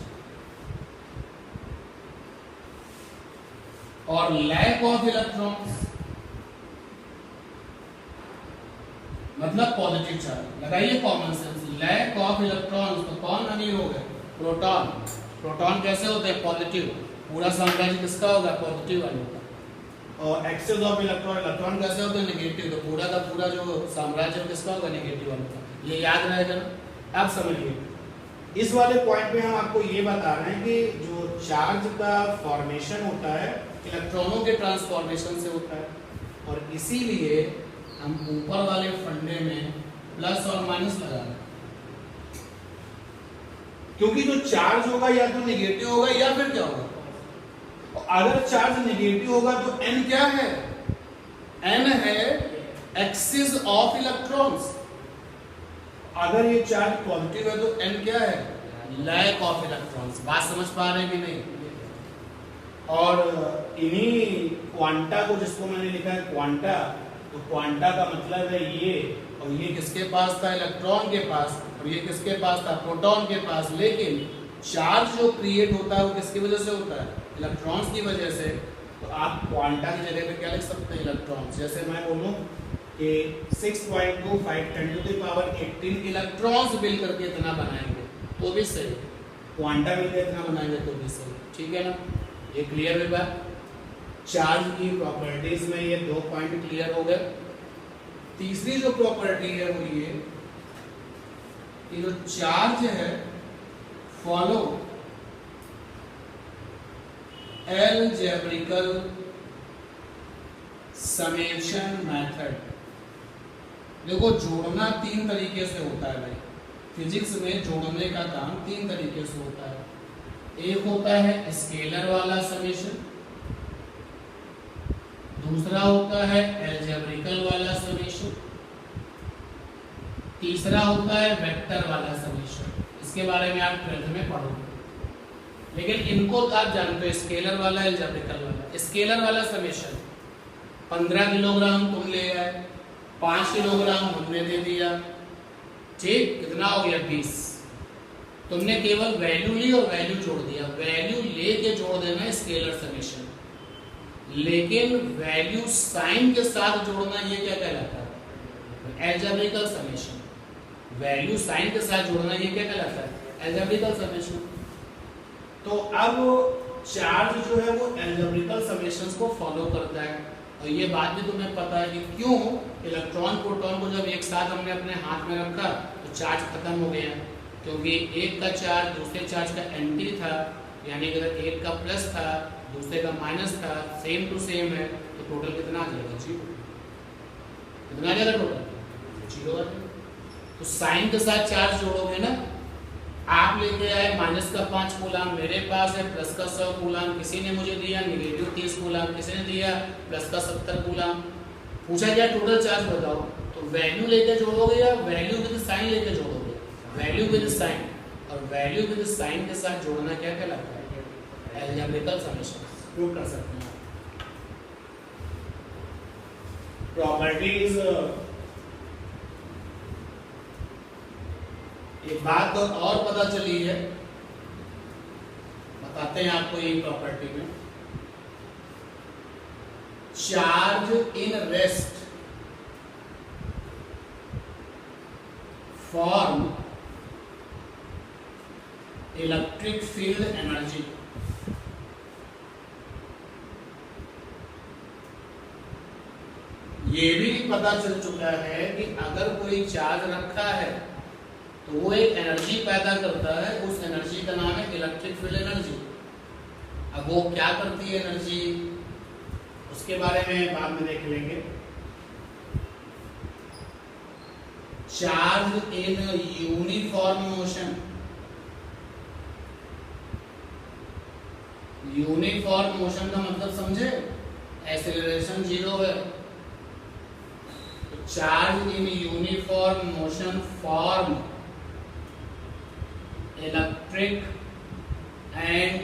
और लैक ऑफ इलेक्ट्रॉन्स मतलब पॉजिटिव चार्ज। लगाइए common sense, lack of electrons, तो कौन अमीर हो गए, प्रोटॉन। प्रोटॉन कैसे होते हैं, पॉजिटिव, पूरा साम्राज्य किसका होगा, पॉजिटिव वालों का। और एक्सेस ऑफ इलेक्ट्रॉन कैसे होते हैं, नेगेटिव, तो पूरा का पूरा जो साम्राज्य किसका होगा, नेगेटिव वालों का। ये याद रहेगा ना। अब समझिए, इस वाले पॉइंट पे हम आपको ये बता रहे हैं कि जो चार्ज का फॉर्मेशन होता है इलेक्ट्रॉनों के ट्रांसफॉर्मेशन से होता है, और इसीलिए हम ऊपर वाले फंडे में प्लस और माइनस लगा रहे हैं, क्योंकि जो चार्ज होगा या तो नेगेटिव होगा या फिर क्या होगा। अगर चार्ज नेगेटिव होगा तो n क्या है, n है एक्सिस ऑफ इलेक्ट्रॉन्स। अगर ये चार्ज पॉजिटिव है तो n क्या है, लैक ऑफ इलेक्ट्रॉन्स। बात समझ पा रहे हैं कि नहीं। और इन्हीं क्वांटा को, जिसको मैंने लिखा है क्वांटा, तो क्वांटा का मतलब है ये, और ये किसके पास था, इलेक्ट्रॉन के पास, और ये किसके पास था, प्रोटॉन के पास। लेकिन चार्ज जो क्रिएट होता है वो किसकी वजह से होता है, इलेक्ट्रॉन्स की वजह से। तो आप क्वांटा की जगह पे क्या लिख सकते हैं, इलेक्ट्रॉन्स। जैसे मैं बोलूं कि 6.25 10⁻18 इलेक्ट्रॉन्स मिल करके इतना बनाएंगे तो भी सही, क्वांटा मिलकर इतना बनाएंगे तो भी सही, ठीक है ना। ये क्लियर है बात। चार्ज की प्रॉपर्टीज में ये दो पॉइंट क्लियर हो गए। तीसरी जो प्रॉपर्टी है वो ये कि जो चार्ज है फॉलो अलजेब्रिकल समेशन मेथड। देखो जोड़ना तीन तरीके से होता है भाई, फिजिक्स में जोड़ने का काम तीन तरीके से होता है। एक होता है स्केलर वाला समेशन, दूसरा होता है अलजेब्रिकल वाला समेशन, तीसरा होता है वेक्टर वाला समेशन। इसके बारे में आप 12th में पढ़ोगे, लेकिन इनको आप जानते हो, स्केलर वाला, अलजेब्रिकल वाला। स्केलर वाला समेशन 15 किलोग्राम तुम ले आए, 5 किलोग्राम हमने दे दिया, ठीक, कितना हो गया 20। तुमने केवल वैल्यू ली और वैल्यू जोड़ दिया। वैल्यू लेके जोड़ देना स्केलर समेशन, लेकिन वैल्यू साइन के साथ जोड़ना ये क्या कहलाता है, अलजेब्रिकल समेशन। वैल्यू साइन के साथ जोड़ना ये क्या कहलाता है, अलजेब्रिकल समेशन। तो अब चार्ज जो है वो अलजेब्रिकल समेशंस को फॉलो करता है। और ये बात भी तुम्हें पता है कि क्यों इलेक्ट्रॉन प्रोटॉन को जब एक साथ हमने अपने हाथ में रखा तो चार्ज खत्म हो गया, क्योंकि एक का चार्ज दूसरे चार्ज का एंटी था, यानी कि अगर एक का प्लस था दूसरे का माइनस था, सेम टू सेम है, तो टोटल कितना आ जाएगा? 0। कितना आ जाएगा टोटल? 0 आ जाएगा। तो साइन के साथ चार्ज जोड़ोगे ना, आप लेके आए माइनस का 5 कूलाम, मेरे पास है प्लस का 100 कूलाम, किसी ने मुझे दिया नेगेटिव 30 कूलाम, किसी ने दिया प्लस का 70 कूलाम। पूछा गया टोटल चार्ज बताओ, तो वैल्यू लेके जोड़ोगे या वैल्यू विद साइन लेके जोड़ोगे? Value with sign. और वैल्यू विद साइन के साथ जोड़ना क्या कहलाता है? अलजेब्रिकल समेशन। प्रूव कर सकते हैं। प्रॉपर्टीज, एक बात तो और पता चली है, बताते हैं आपको ये प्रॉपर्टी में। Charge in rest form electric field energy. ये भी पता चल चुका है कि अगर कोई चार्ज रखा है तो वो एक एनर्जी पैदा करता है, उस एनर्जी का नाम है इलेक्ट्रिक फील्ड एनर्जी। अब वो क्या करती है एनर्जी, उसके बारे में बाद में देख लेंगे। Charge in uniform motion, uniform motion का मतलब समझे? एक्सेलरेशन 0 है। तो charge in uniform motion form electric and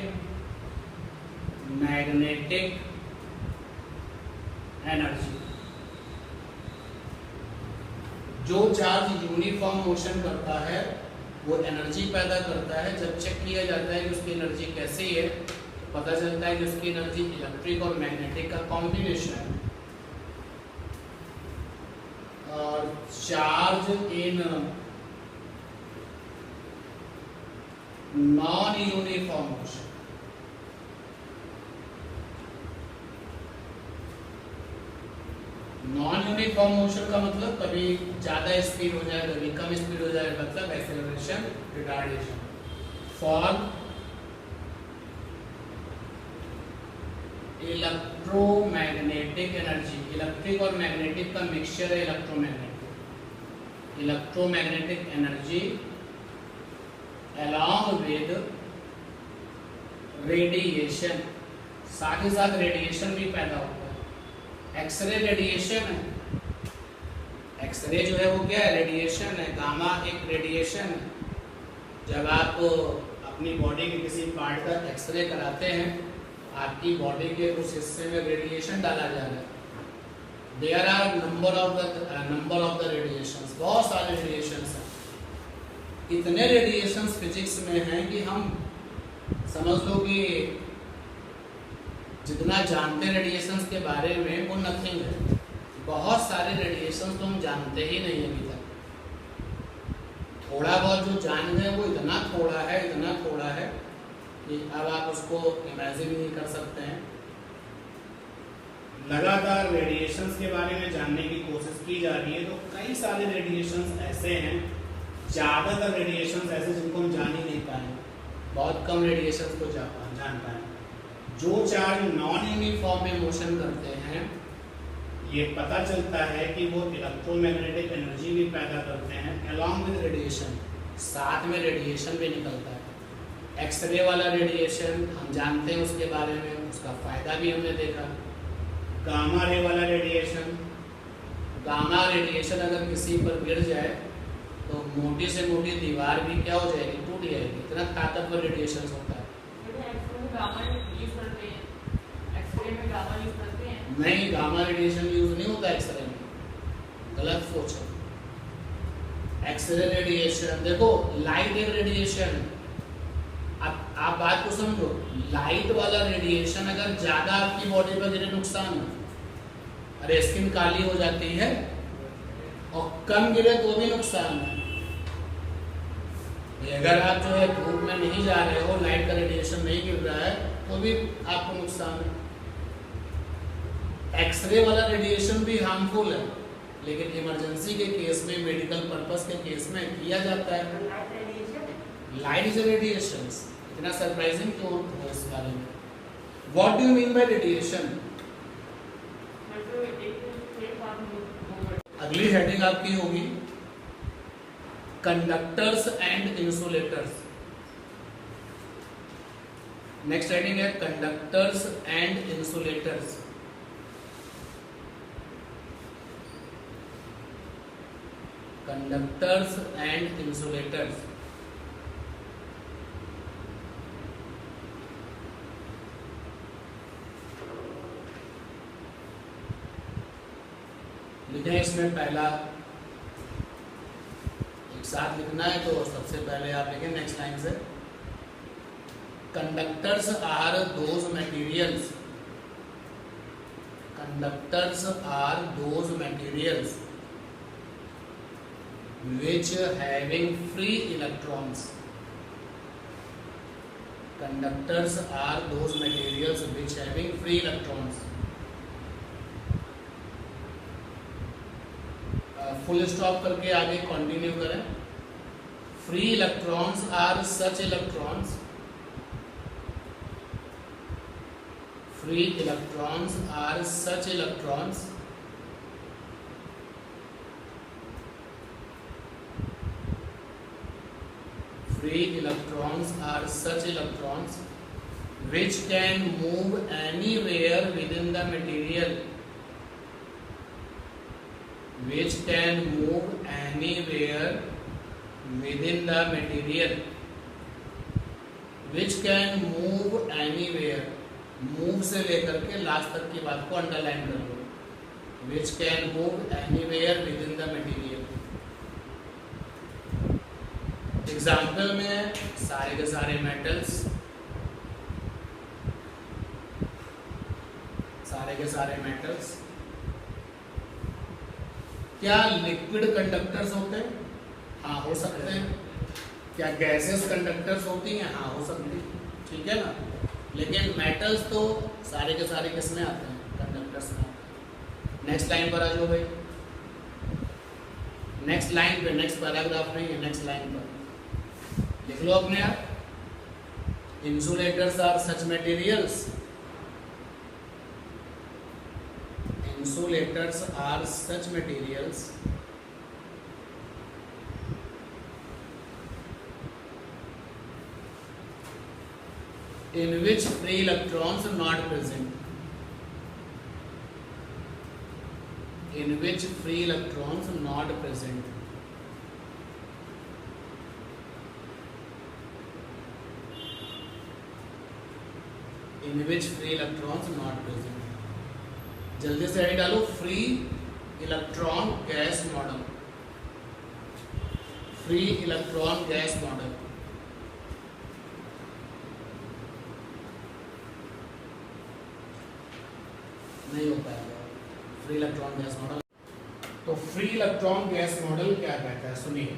magnetic energy. जो चार्ज यूनिफॉर्म मोशन करता है वो एनर्जी पैदा करता है। जब चेक किया जाता है कि उसकी एनर्जी कैसी है, तो पता चलता है कि उसकी एनर्जी इलेक्ट्रिक और मैग्नेटिक का कॉम्बिनेशन है। और charge in non uniform motion, non uniform motion का मतलब कभी ज्यादा स्पीड हो जाए, कभी कम स्पीड हो जाए, मतलब acceleration retardation. Form electromagnetic energy, electric और मैग्नेटिक का मिक्सचर है electromagnetic. Electromagnetic energy along with radiation, साथ ही साथ रेडिएशन भी पैदा होता है। एक्सरे रेडिएशन है, एक्सरे जो है वो क्या है? रेडिएशन है। गामा एक रेडिएशन है। जब आप अपनी बॉडी के किसी पार्ट का एक्सरे कराते हैं, आपकी बॉडी के उस हिस्से में रेडिएशन डाला जा रहा है। There are number of the radiations, बहुत सारे रेडिएशंस हैं। इतने रेडिएशंस फिजिक्स में हैं कि हम समझ लो कि जितना जानते हैं रेडिएशंस के बारे में वो नथिंग है। बहुत सारे रेडिएशंस तो हम जानते ही नहीं अभी तक। थोड़ा बहुत जो जान गए वो इतना थोड़ा है, इतना थोड़ा है कि अब आप उसको इमेजिन नहीं कर सकते हैं। लगातार रेडिएशंस के बारे में जानने की कोशिश की जा रही है, तो कई सारे रेडिएशंस ऐसे हैं, ज्यादातर रेडिएशंस ऐसे जिनको हम जान ही नहीं पाए, बहुत कम रेडिएशंस को जान पाए। जो चार्ज नॉन यूनिफॉर्म में मोशन करते हैं, ये पता चलता है कि वो इलेक्ट्रोमैग्नेटिक एनर्जी भी पैदा करते हैं अलॉन्ग विद रेडिएशन, साथ में रेडिएशन भी निकलता है। एक्सरे वाला रेडिएशन हम जानते हैं उसके बारे में, उसका फायदा भी हमने देखा। गामा रे वाला रेडिएशन, गामा रेडिएशन अगर किसी पर गिर जाए तो मोटी से मोटी दीवार भी क्या हो जाएगी? टूट जाएगी। इतना ताकतवर रेडिएशन होता है। नहीं, गामा रेडिएशन यूज नहीं होता एक्सरे में, गलत सोचा। एक्सरे रेडिएशन देखो, लाइट एक रेडिएशन। अब आप बात को समझो, लाइट वाला रेडिएशन अगर ज्यादा आपकी बॉडी पर गिरे नुकसान है, अरे स्किन काली हो जाती है, और कम गिरे तो भी नुकसान है। अगर आप जो है धूप में नहीं जा रहे हो, लाइट का रेडिएशन नहीं गिर रहा है, तो भी आपको नुकसान है। एक्सरे वाला रेडिएशन भी हार्मफुल है, लेकिन इमरजेंसी के केस में, मेडिकल पर्पस के केस में किया जाता है। लाइट इज रेडिएशन, इतना सरप्राइजिंग क्यों हो इस बारे में? What do you mean by radiation? अगली हेडिंग आपकी होगी conductors and insulators. Next heading है conductors and insulators. Conductors and insulators. लिखें इसमें पहला, एक साथ लिखना है तो सबसे पहले आप लिखें नेक्स्ट लाइन से, conductors are those materials, conductors are those materials which having free electrons. Conductors are those materials which having free electrons. Full stop करके आगे कंटिन्यू करें। Free electrons are such electrons, free electrons are such electrons free electrons are such electrons which can move anywhere within the material, which can move anywhere within the material, which can move anywhere, move से लेकर के last तक की बात को underline कर लो, which can move anywhere within the material। Example में सारे के सारे मेटल्स, सारे के सारे मेटल्स क्या लिक्विड कंडक्टर्स होते हैं? हाँ हो सकते हैं। क्या गैसेस कंडक्टर्स होती हैं? हाँ हो सकती है, ठीक है ना। लेकिन मेटल्स तो सारे के सारे किस में आते हैं? कंडक्टर्स में आते हैं। नेक्स्ट लाइन पर आ जाओ भाई, नेक्स्ट लाइन पे, नेक्स्ट पैराग्राफ नहीं है, नेक्स्ट लाइन पर लिख लो अपने आप, insulators are such materials, insulators are such materials in which free electrons are not present, in which free electrons are not present, in which free electrons are not present। जल्दी से add डालो, free electron gas model, free electron gas model. नहीं हो पाएगा free electron gas model. तो free electron gas model क्या कहता है सुनिए,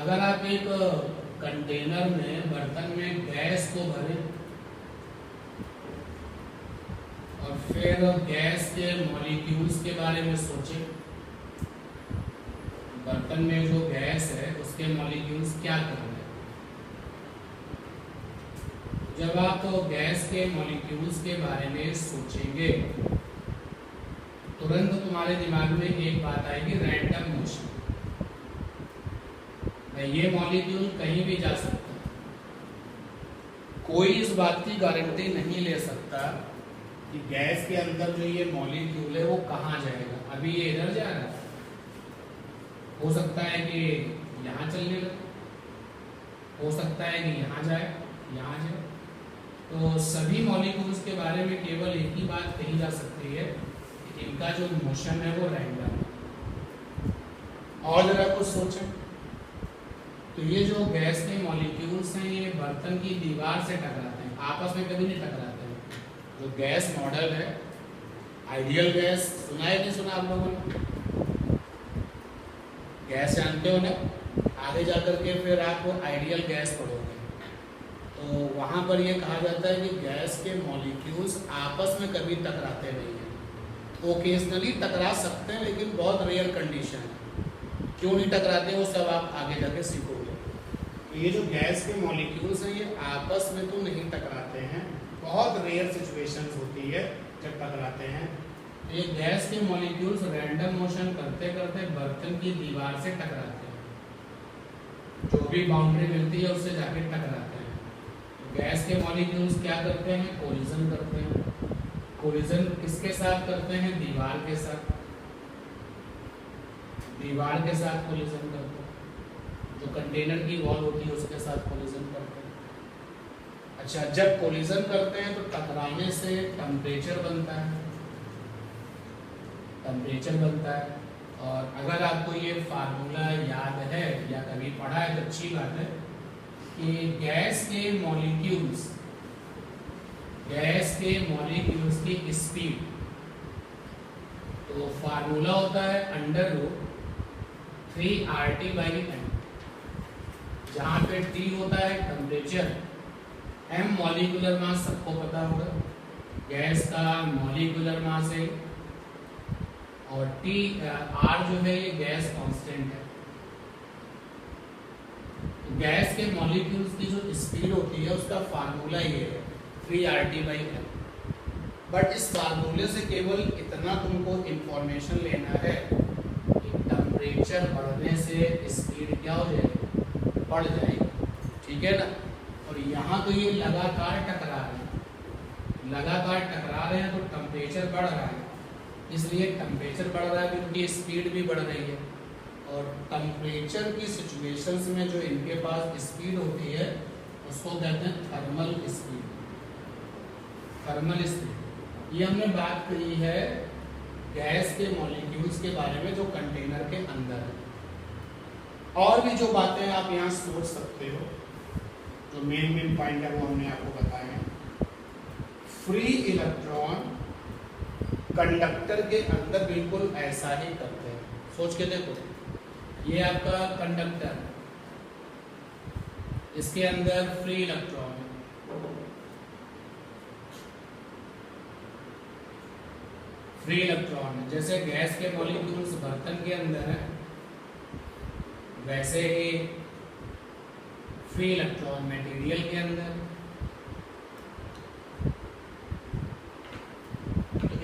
अगर आप एक कंटेनर में, बर्तन में गैस को भरें और फिर गैस के मॉलिक्यूल्स के बारे में सोचें, बर्तन में जो गैस है उसके मॉलिक्यूल्स क्या कर रहे हैं। जब आप गैस के मॉलिक्यूल्स के बारे में सोचेंगे तुरंत तुम्हारे दिमाग में एक बात आएगी, रैंडम मोशन। ये मॉलिक्यूल कहीं भी जा सकता है, कोई इस बात की गारंटी नहीं ले सकता कि गैस के अंदर जो ये मॉलिक्यूल है वो कहाँ जाएगा। अभी ये इधर जा रहा है, हो सकता है कि यहाँ चलने लगे, हो सकता है कि यहाँ जाए, यहाँ जाए। तो सभी मॉलिक्यूल्स के बारे में केवल एक ही बात कही जा सकती है कि इनका जो मोशन है वो रैंडम है। और जरा कुछ सोचें, तो ये जो गैस के मॉलिक्यूल्स हैं ये बर्तन की दीवार से टकराते हैं, आपस में कभी नहीं टकराते हैं। जो गैस मॉडल है, आइडियल गैस सुना है, नहीं सुना आप लोगों ने? गैस जानते हो ना, आगे जाकर के फिर आप आइडियल गैस पढ़ोगे तो वहाँ पर ये कहा जाता है कि गैस के मॉलिक्यूल्स आपस में कभी टकराते नहीं हैं। ओकेजनली टकरा सकते हैं लेकिन बहुत रेयर कंडीशन है। क्यों नहीं टकराते वो सब आप आगे जाके सीखोगे। तो ये जो गैस के मॉलिक्यूल्स हैं ये आपस में तो नहीं टकराते हैं, बहुत रेयर सिचुएशंस होती है जब टकराते हैं। ये गैस के मॉलिक्यूल्स रैंडम मोशन करते करते बर्तन की दीवार से टकराते हैं, जो भी बाउंड्री मिलती है उससे जाके टकराते हैं। तो गैस के मॉलिक्यूल्स क्या करते हैं, कोलिजन करते हैं। कोलिजन किसके साथ करते हैं, दीवार के साथ, दीवार के साथ कोलिजन करते हैं, जो कंटेनर की वॉल होती है उसके साथ कोलिजन करते हैं। अच्छा, जब कोलिजन करते हैं तो टकराने से टेम्परेचर बनता है, टेम्परेचर बनता है। और अगर आपको ये फार्मूला याद है या कभी पढ़ा है तो अच्छी बात है कि गैस के मॉलिक्यूल्स की स्पीड, तो फार्मूला होता है √3RT/m, जहाँ पे T होता है टेम्परेचर, M मॉलिक्यूलर मास सबको पता होगा, गैस का मॉलिक्यूलर मास है, और R जो है ये गैस कांस्टेंट है। तो गैस के मॉलिक्यूल्स की जो स्पीड होती है उसका फार्मूला ये है 3RT/m। बट इस फार्मूले से केवल इतना तुमको इंफॉर्मेशन लेना है कि टेम्परेचर बढ़ने से स्पीड क्या हो जाएगी, बढ़ जाएगी, ठीक है ना। और यहाँ तो ये लगातार टकरा रहे हैं तो टेम्परेचर बढ़ रहा है, इसलिए टेम्परेचर बढ़ रहा है तो इनकी स्पीड भी बढ़ रही है। और टेम्परेचर की सिचुएशंस में जो इनके पास स्पीड होती है उसको कहते हैं थर्मल स्पीड। थर्मल स्पीड ये हमने बात करी है गैस के मॉलिक्यूल्स के बारे में जो कंटेनर के अंदर है। और भी जो बातें आप यहाँ सोच सकते हो, जो मेन पॉइंट है वो हमने आपको बताए हैं। फ्री इलेक्ट्रॉन कंडक्टर के अंदर बिल्कुल ऐसा ही करते हैं, सोच के देखो, ये आपका कंडक्टर, इसके अंदर फ्री इलेक्ट्रॉन है, फ्री इलेक्ट्रॉन है। जैसे गैस के मॉलिक्यूल्स बर्तन के अंदर है, वैसे ही फ्री इलेक्ट्रॉन मटेरियल के अंदर।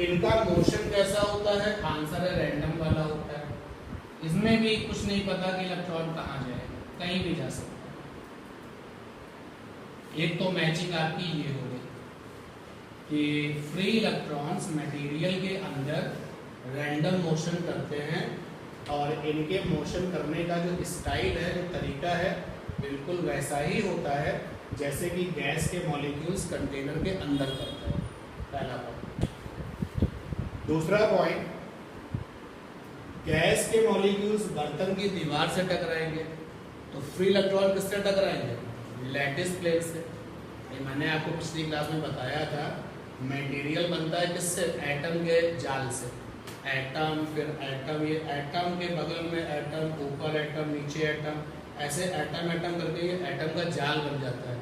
इनका मोशन कैसा होता है, आंसर है रैंडम वाला होता है। इसमें भी कुछ नहीं पता कि इलेक्ट्रॉन कहाँ जाएगा, कहीं भी जा सकता है। एक तो मैचिंग आपकी ये हो गई कि फ्री इलेक्ट्रॉन्स मटेरियल के अंदर रैंडम मोशन करते हैं, और इनके मोशन करने का जो स्टाइल है, जो तरीका है, बिल्कुल वैसा ही होता है जैसे कि गैस के मॉलिक्यूल्स कंटेनर के अंदर करते हैं। पहला पॉइंट। दूसरा पॉइंट, गैस के मॉलिक्यूल्स बर्तन की दीवार से टकराएंगे तो फ्री इलेक्ट्रॉन किससे टकराएंगे, लैटिस प्लेट से। ये मैंने आपको पिछली क्लास में बताया था, मटेरियल बनता है किससे, एटम के जाल से। एटम, फिर एटम, ये एटम के बगल में एटम, ऊपर एटम, नीचे एटम, ऐसे एटम करके ये एटम का जाल बन जाता है।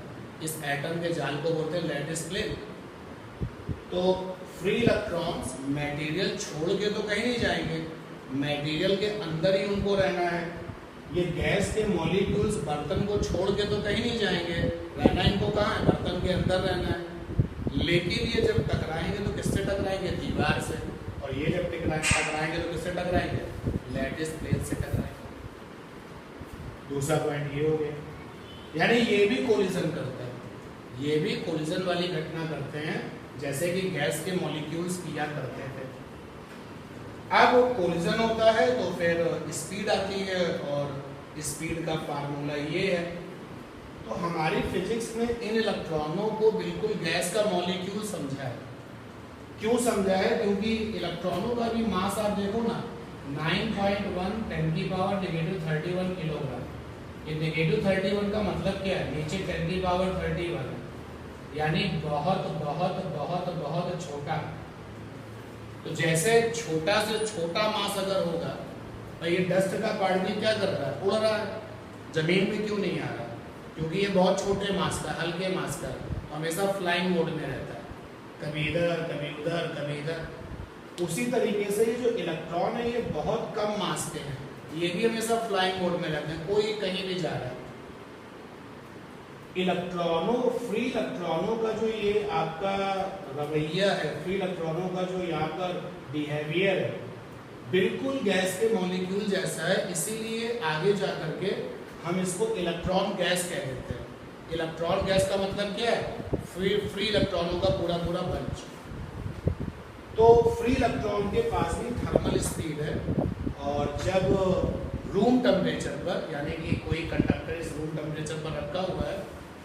इस एटम के जाल को बोलते हैं लैटिस प्लेट। तो फ्री इलेक्ट्रॉन्स मटेरियल छोड़ के तो कहीं नहीं जाएंगे, मटेरियल के अंदर ही उनको रहना है। ये गैस के मॉलिक्यूल्स बर्तन को छोड़ के तो कहीं नहीं जाएंगे, रहना इनको कहाँ है, बर्तन के अंदर रहना है। लेकिन ये जब टकराएंगे तो किससे टकराएंगे, दीवार से। और ये जब टकराएंगे तो किससे टकराएंगे, लैटिस प्लेट से टकराएंगे। दूसरा पॉइंट ये हो गया, यानी ये भी कोलिजन करते हैं, ये भी कोलिजन वाली घटना करते हैं जैसे कि गैस के मॉलिक्यूल्स किया करते थे। अब कोलिजन होता है तो फिर स्पीड आती है, और स्पीड का फार्मूला ये है। तो हमारी फिजिक्स में इन इलेक्ट्रॉनों को बिल्कुल गैस का मॉलिक्यूल समझा है। क्यों समझा है, क्योंकि इलेक्ट्रॉनों का भी मास आप देखो ना, 9.1 10⁻³ किलोग्राम। ये -31 का मतलब क्या है, नीचे 10⁻31 यानी बहुत बहुत बहुत बहुत छोटा। तो जैसे छोटा से छोटा मास अगर होगा, भाई ये डस्ट का पार्टिकल क्या कर रहा है, उड़ रहा है, जमीन पे क्यों नहीं आ रहा, क्योंकि ये बहुत छोटे मास का, हल्के मास का, हमेशा फ्लाइंग मोड में रहता है, कभी इधर कभी उधर कभी इधर। उसी तरीके से ये जो इलेक्ट्रॉन है ये बहुत कम मास के हैं, ये भी हमेशा फ्लाइंग मोड में रहते हैं, कोई कहीं भी जा रहा है। फ्री इलेक्ट्रॉनों का जो ये आपका रवैया है, फ्री इलेक्ट्रॉनों का जो यहाँ पर बिहेवियर है, बिल्कुल गैस के मॉलिक्यूल जैसा है, इसीलिए आगे जा करके हम इसको इलेक्ट्रॉन गैस कह देते हैं। इलेक्ट्रॉन गैस का मतलब क्या है? फ्री इलेक्ट्रॉनों का पूरा पूरा बंच। तो फ्री इलेक्ट्रॉन के पास भी थर्मल स्पीड है, और जब रूम टेम्परेचर पर, यानी कि कोई कंडक्टर इस रूम टेम्परेचर पर रखा हुआ है,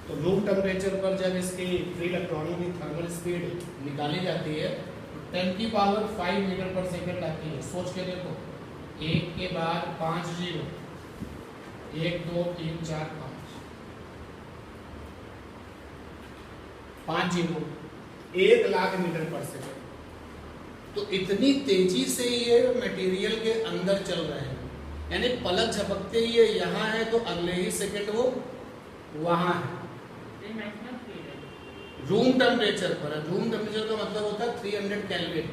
तो रूम टेम्परेचर पर जब इसकी फ्री इलेक्ट्रॉनों की थर्मल स्पीड निकाली जाती है तो 10 की पावर 5 मीटर पर सेकंड आती है। सोच के देखो, 1 के बाद 5 जीरो, 1 2 3 4 5 जीरो, 1 लाख मीटर पर सेकंड। तो इतनी तेजी से ये मटेरियल के अंदर चल रहे हैं, यानी पलक झपकते ही ये यहाँ है तो अगले ही सेकंड वो वहाँ है। रूम टेम्परेचर पर, रूम टेम्परेचर का मतलब होता है 300 केल्विन,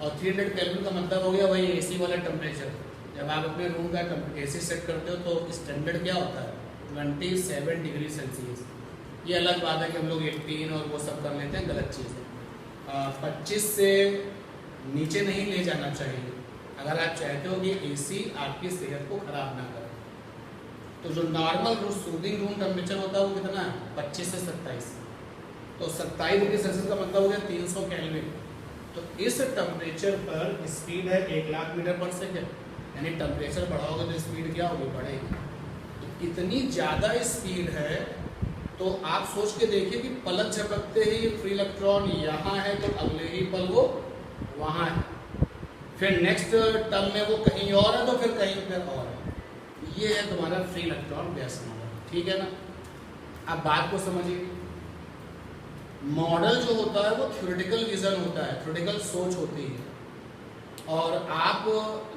और 300 केल्विन का मतलब हो गया वही एसी वाला टेम्परेचर। जब आप अपने रूम का एसी सेट करते हो तो स्टैंडर्ड क्या होता है? 27 डिग्री सेल्सियस। ये अलग बात है कि हम लोग 18 और वो सब कर लेते हैं, गलत चीज़ है। 25 से नीचे नहीं ले जाना चाहिए अगर आप चाहते हो कि एसी आपकी सेहत को खराब ना करे। तो जो नॉर्मल सूदिंग रूम टेम्परेचर होता है वो कितना है? 25 से 27। तो 27 डिग्री सेल्सियस का मतलब हो गया 300 केल्विन। तो इस टेम्परेचर पर स्पीड है 1 लाख मीटर पर सेकेंड, यानी टेम्परेचर बढ़ाओगे तो स्पीड क्या होगी? बढ़ेगी। तो इतनी ज़्यादा स्पीड है, तो आप सोच के देखिए कि पलक झपकते ही फ्री इलेक्ट्रॉन यहाँ है तो अगले ही पल वो वहाँ है, फिर नेक्स्ट टर्म में वो कहीं और है तो फिर कहीं पर और है। ये है तुम्हारा फ्री इलेक्ट्रॉन गैस मॉडल, ठीक है ना? अब बात को समझिए। मॉडल जो होता है वो थ्योरेटिकल विजन होता है, थ्योरेटिकल सोच होती है, और आप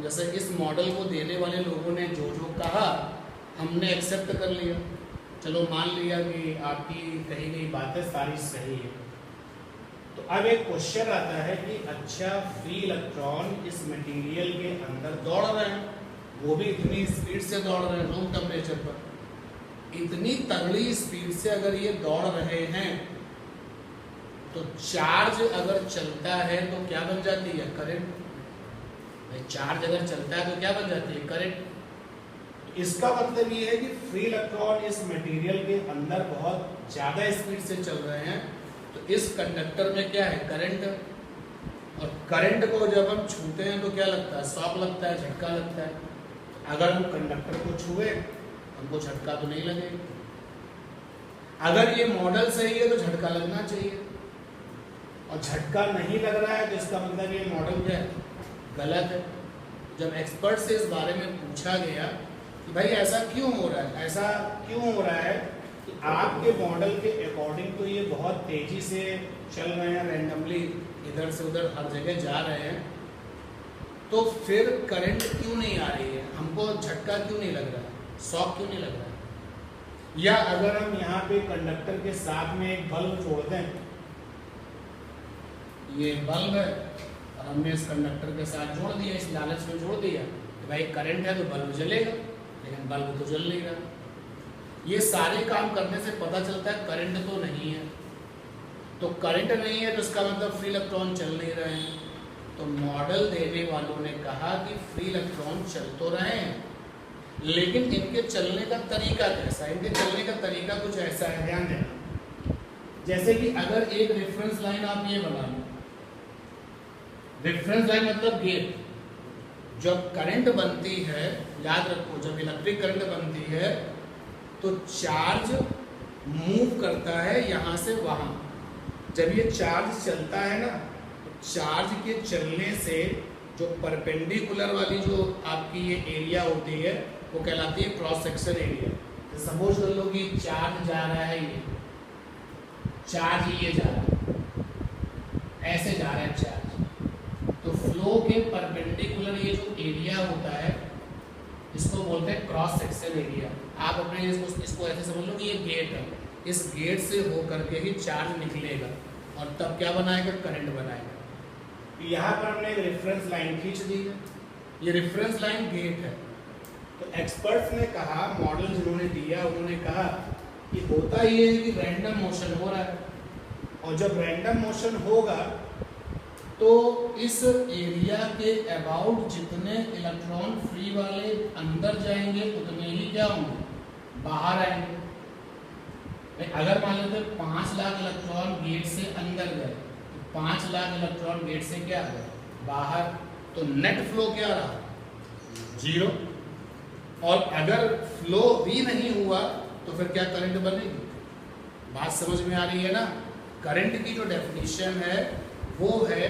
जैसे इस मॉडल को देने वाले लोगों ने जो जो कहा हमने एक्सेप्ट कर लिया, चलो मान लिया कि आपकी कही गई बातें सारी सही है। तो अब एक क्वेश्चन आता है कि अच्छा, फ्री इलेक्ट्रॉन इस मटेरियल के अंदर दौड़ रहे हैं, वो भी इतनी स्पीड से दौड़ रहे हैं रूम टेम्परेचर पर, इतनी तगड़ी स्पीड से अगर ये दौड़ रहे हैं तो चार्ज अगर चलता है तो क्या बन जाती है? करंट। चार्ज अगर चलता है तो क्या बन जाती है? करंट। इसका मतलब ये है कि फ्री इलेक्ट्रॉन इस मटेरियल के अंदर बहुत ज्यादा स्पीड से चल रहे हैं, तो इस कंडक्टर में क्या है? करंट। और करंट को जब हम छूते हैं तो क्या लगता है? शॉक लगता है, झटका लगता है। अगर हम कंडक्टर को छुए हमको झटका तो नहीं लगेगा। अगर ये मॉडल सही है तो झटका लगना चाहिए, और झटका नहीं लग रहा है तो इसका मतलब ये मॉडल क्या है? गलत है। जब एक्सपर्ट से इस बारे में पूछा गया कि भाई ऐसा क्यों हो रहा है, ऐसा क्यों हो रहा है कि आपके मॉडल के अकॉर्डिंग तो ये बहुत तेजी से चल रहे हैं, रैंडमली इधर से उधर हर जगह जा रहे हैं, तो फिर करंट क्यों नहीं आ रही है? हमको झटका क्यों नहीं लग रहा है? शॉक क्यों नहीं लग रहा है? या अगर हम यहाँ पे कंडक्टर के साथ में एक बल्ब छोड़ दें, ये बल्ब है और हमने इस कंडक्टर के साथ जोड़ दिया, इस लालच में जोड़ दिया कि भाई करंट है तो बल्ब जलेगा, लेकिन बल्ब तो जल नहीं रहा। ये सारे काम करने से पता चलता है करंट तो नहीं है। तो करंट नहीं है तो इसका मतलब फ्री इलेक्ट्रॉन चल नहीं रहे हैं। तो मॉडल देने वालों ने कहा कि फ्री इलेक्ट्रॉन चल तो रहे हैं, लेकिन इनके चलने का तरीका कैसा है? इनके चलने का तरीका कुछ ऐसा है, ध्यान देना। जैसे कि अगर एक रेफरेंस लाइन आप ये बना लो, रेफरेंस लाइन मतलब गेट। जब करंट बनती है, याद रखो, जब इलेक्ट्रिक करंट बनती है तो चार्ज मूव करता है यहाँ से वहाँ। जब ये चार्ज चलता है ना, तो चार्ज के चलने से जो परपेंडिकुलर वाली जो आपकी ये एरिया होती है वो कहलाती है क्रॉस सेक्शन एरिया। तो सपोज कर लो कि चार्ज जा रहा है, ये चार्ज ये जा रहा है, ऐसे जा रहा है चार्ज, तो फ्लो के परपेंडिकुलर ये जो एरिया होता है इसको बोलते हैं क्रॉस सेक्शन एरिया। आप अपने इसको ऐसे समझ लो कि ये गेट है, इस गेट से होकर के ही चार्ज निकलेगा और तब क्या बनाएगा? करंट बनाएगा। यहाँ पर हमने एक रेफरेंस लाइन खींच दी है, ये रेफरेंस लाइन गेट है। तो एक्सपर्ट्स ने कहा, मॉडल जिन्होंने दिया उन्होंने कहा कि होता ये है कि रैंडम मोशन हो रहा है, और जब रैंडम मोशन होगा तो इस एरिया के अबाउट जितने इलेक्ट्रॉन फ्री वाले अंदर जाएंगे उतने ही क्या होंगे, बाहर आएंगे। अगर मान लेते 5 लाख इलेक्ट्रॉन गेट से अंदर गए, तो 5 लाख इलेक्ट्रॉन गेट से क्या गए, बाहर, तो नेट फ्लो क्या रहा, 0। और अगर फ्लो भी नहीं हुआ तो फिर क्या करंट बनेगी, बात समझ में आ रही है ना। करंट की जो डेफिनेशन है वो है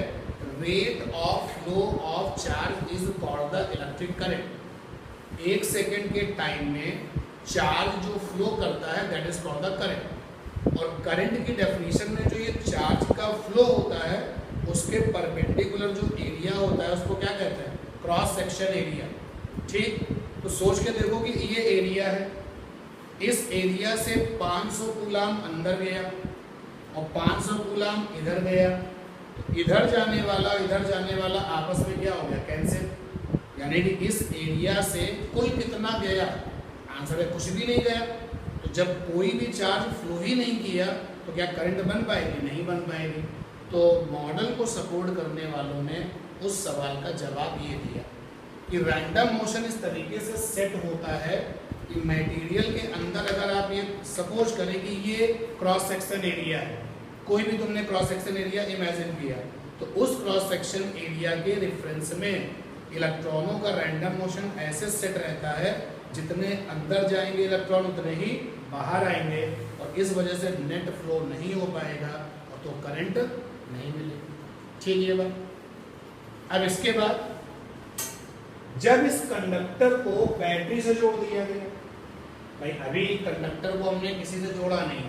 rate of flow of charge is called the electric current. 1 second के टाइम में चार्ज जो फ्लो करता है that is called the current. और करंट की डेफिनेशन में जो ये चार्ज का फ्लो होता है उसके परपेंडिकुलर जो एरिया होता है उसको क्या कहते हैं, क्रॉस सेक्शन एरिया। ठीक, तो सोच के देखो कि ये एरिया है, इस एरिया से 500 कूलाम अंदर गया और 500 कूलाम इधर गया, तो इधर जाने वाला आपस में क्या हो गया, कैंसिल। यानी कि इस एरिया से कुल कितना गया, आंसर है कुछ भी नहीं गया। तो जब कोई भी चार्ज फ्लो ही नहीं किया तो क्या करंट बन पाएगी, नहीं बन पाएगी। तो मॉडल को सपोर्ट करने वालों ने उस सवाल का जवाब ये दिया कि रैंडम मोशन इस तरीके से सेट होता है कि मटेरियल के अंदर अगर आप ये सपोज करें कि ये क्रॉस सेक्शन एरिया है, कोई भी तुमने क्रॉस सेक्शन एरिया इमेजिन किया, तो उस क्रॉस सेक्शन एरिया के रेफरेंस में इलेक्ट्रॉनों का रैंडम मोशन ऐसे सेट रहता है जितने अंदर जाएंगे इलेक्ट्रॉन उतने ही बाहर आएंगे, और इस वजह से नेट फ्लो नहीं हो पाएगा और तो करंट नहीं मिलेगी। ठीक है बात। अब इसके बाद जब इस कंडक्टर को बैटरी से जोड़ दिया गया, भाई अभी कंडक्टर को हमने किसी से जोड़ा नहीं,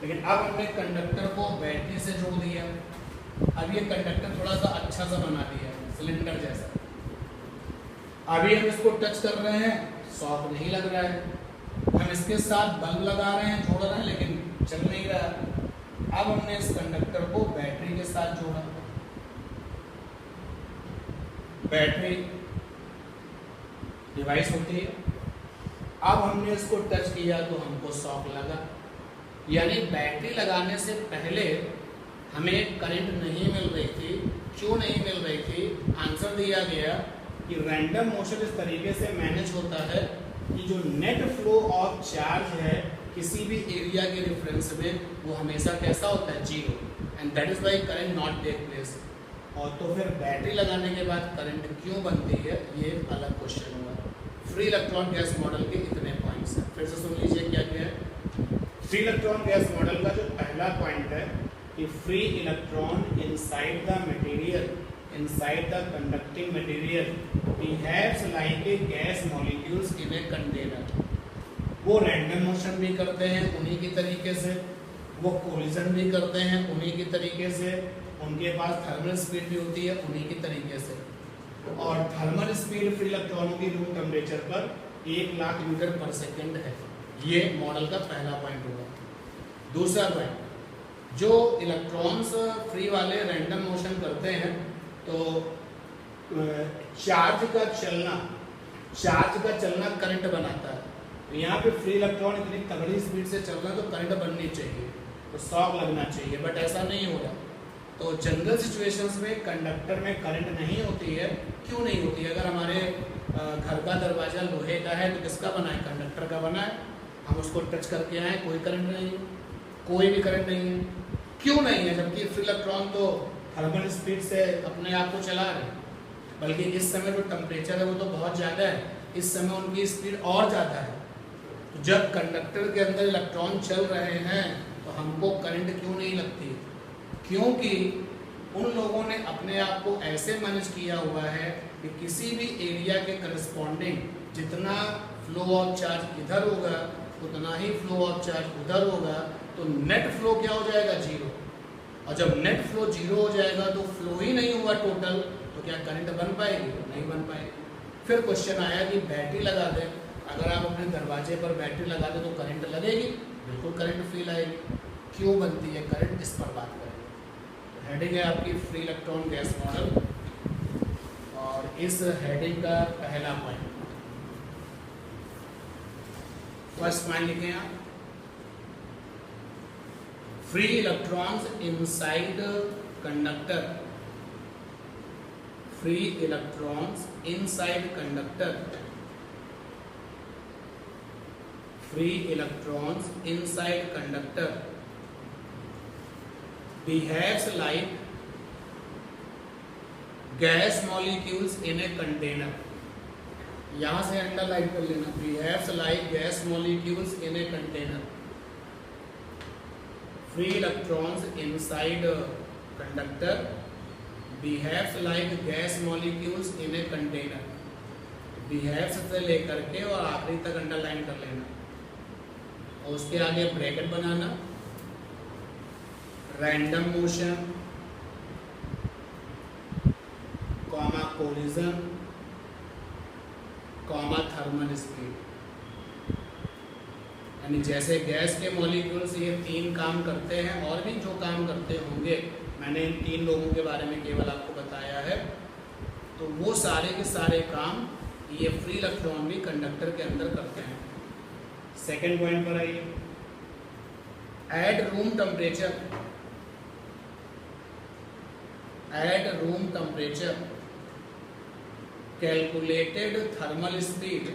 लेकिन अब हमने कंडक्टर को बैटरी से जोड़ दिया। अब ये कंडक्टर थोड़ा सा अच्छा सा बना दिया, सिलेंडर जैसा। अभी हम इसको टच कर रहे हैं, शॉक नहीं लग रहा है। हम इसके साथ बल्ब लगा रहे हैं, जोड़ रहे हैं, लेकिन चल नहीं रहा। अब हमने इस कंडक्टर को बैटरी के साथ जोड़ा, बैटरी डिवाइस होती है। अब हमने इसको टच किया तो हमको शॉक लगा, यानी बैटरी लगाने से पहले हमें करंट नहीं मिल रही थी। क्यों नहीं मिल रही थी, आंसर दिया गया कि रैंडम मोशन इस तरीके से मैनेज होता है कि जो नेट फ्लो ऑफ चार्ज है किसी भी एरिया के रेफरेंस में वो हमेशा कैसा होता है, 0, and that is why current not take place. और तो फिर बैटरी लगाने के बाद करंट क्यों बनती है, ये अलग क्वेश्चन हुआ। फ्री इलेक्ट्रॉन गैस मॉडल के इतने पॉइंट्स हैं, फिर से सुन लीजिए क्या क्या है। फ्री इलेक्ट्रॉन गैस मॉडल का जो पहला पॉइंट है कि free electron inside the material, inside the conducting material behaves like a gas molecules in a container। वो रैंडम मोशन भी करते हैं उन्हीं की तरीके से, वो कोलिजन भी करते हैं उन्हीं की तरीके से, उनके पास थर्मल स्पीड भी होती है उन्हीं की तरीके से। और थर्मल स्पीड फ्री इलेक्ट्रॉनों की रूम टेम्परेचर पर 1 लाख मीटर पर सेकेंड है। ये मॉडल का पहला पॉइंट हुआ। दूसरा पॉइंट, जो इलेक्ट्रॉन्स फ्री वाले रैंडम मोशन करते हैं तो चार्ज का चलना करंट बनाता है। तो यहाँ पे फ्री इलेक्ट्रॉन इतनी तगड़ी स्पीड से चल रहा है तो करंट बननी चाहिए, तो शॉक लगना चाहिए, बट ऐसा नहीं हो रहा। तो जनरल सिचुएशंस में कंडक्टर में करंट नहीं होती है। क्यों नहीं होती है? अगर हमारे घर का दरवाजा लोहे का है तो किसका बना है, कंडक्टर का बना है। हम उसको टच करके आए, कोई करंट नहीं है, कोई भी करंट नहीं है। क्यों नहीं है? जबकि फ्री इलेक्ट्रॉन तो थर्मल स्पीड से अपने आप को चला रहे, बल्कि इस समय जो टेम्परेचर है वो तो बहुत ज़्यादा है, इस समय उनकी स्पीड और ज़्यादा है। तो जब कंडक्टर के अंदर इलेक्ट्रॉन चल रहे हैं तो हमको करंट क्यों नहीं लगती? क्योंकि उन लोगों ने अपने आप को ऐसे मैनेज किया हुआ है कि किसी भी एरिया के करस्पॉन्डिंग जितना फ्लो ऑफ चार्ज इधर होगा उतना ही फ्लो ऑफ चार्ज उधर होगा, तो नेट फ्लो क्या हो जाएगा, 0। और जब नेट फ्लो 0 हो जाएगा तो फ्लो ही नहीं हुआ टोटल, तो क्या करंट बन पाएगी? नहीं बन पाएगी। फिर क्वेश्चन आया कि बैटरी लगा दें, अगर आप अपने दरवाजे पर बैटरी लगा दें तो करंट लगेगी? बिल्कुल करंट फील आएगी। क्यों बनती है करंट, इस पर बात करेंगे। हेडिंग है आपकी फ्री इलेक्ट्रॉन गैस मॉडल, और इस हेडिंग का पहला पॉइंट, फर्स्ट पॉइंट लिखें आप, free electrons inside conductor, free electrons inside conductor, free electrons inside conductor behaves like gas molecules in a container. यहां से अंडरलाइन कर लेना, behaves like gas molecules in a container. Free electrons inside conductor behaves like gas molecules in a container. behaves से लेकर के और आखिरी तक अंडरलाइन कर लेना और उसके आगे ब्रैकेट बनाना, random motion, comma collision, comma thermal speed. यानी जैसे गैस के मॉलिक्यूल्स ये 3 काम करते हैं और भी जो काम करते होंगे, मैंने इन 3 लोगों के बारे में केवल आपको बताया है, तो वो सारे के सारे काम ये फ्री इलेक्ट्रॉन भी कंडक्टर के अंदर करते हैं। सेकेंड पॉइंट पर आइए, at room temperature, at room temperature calculated thermal speed,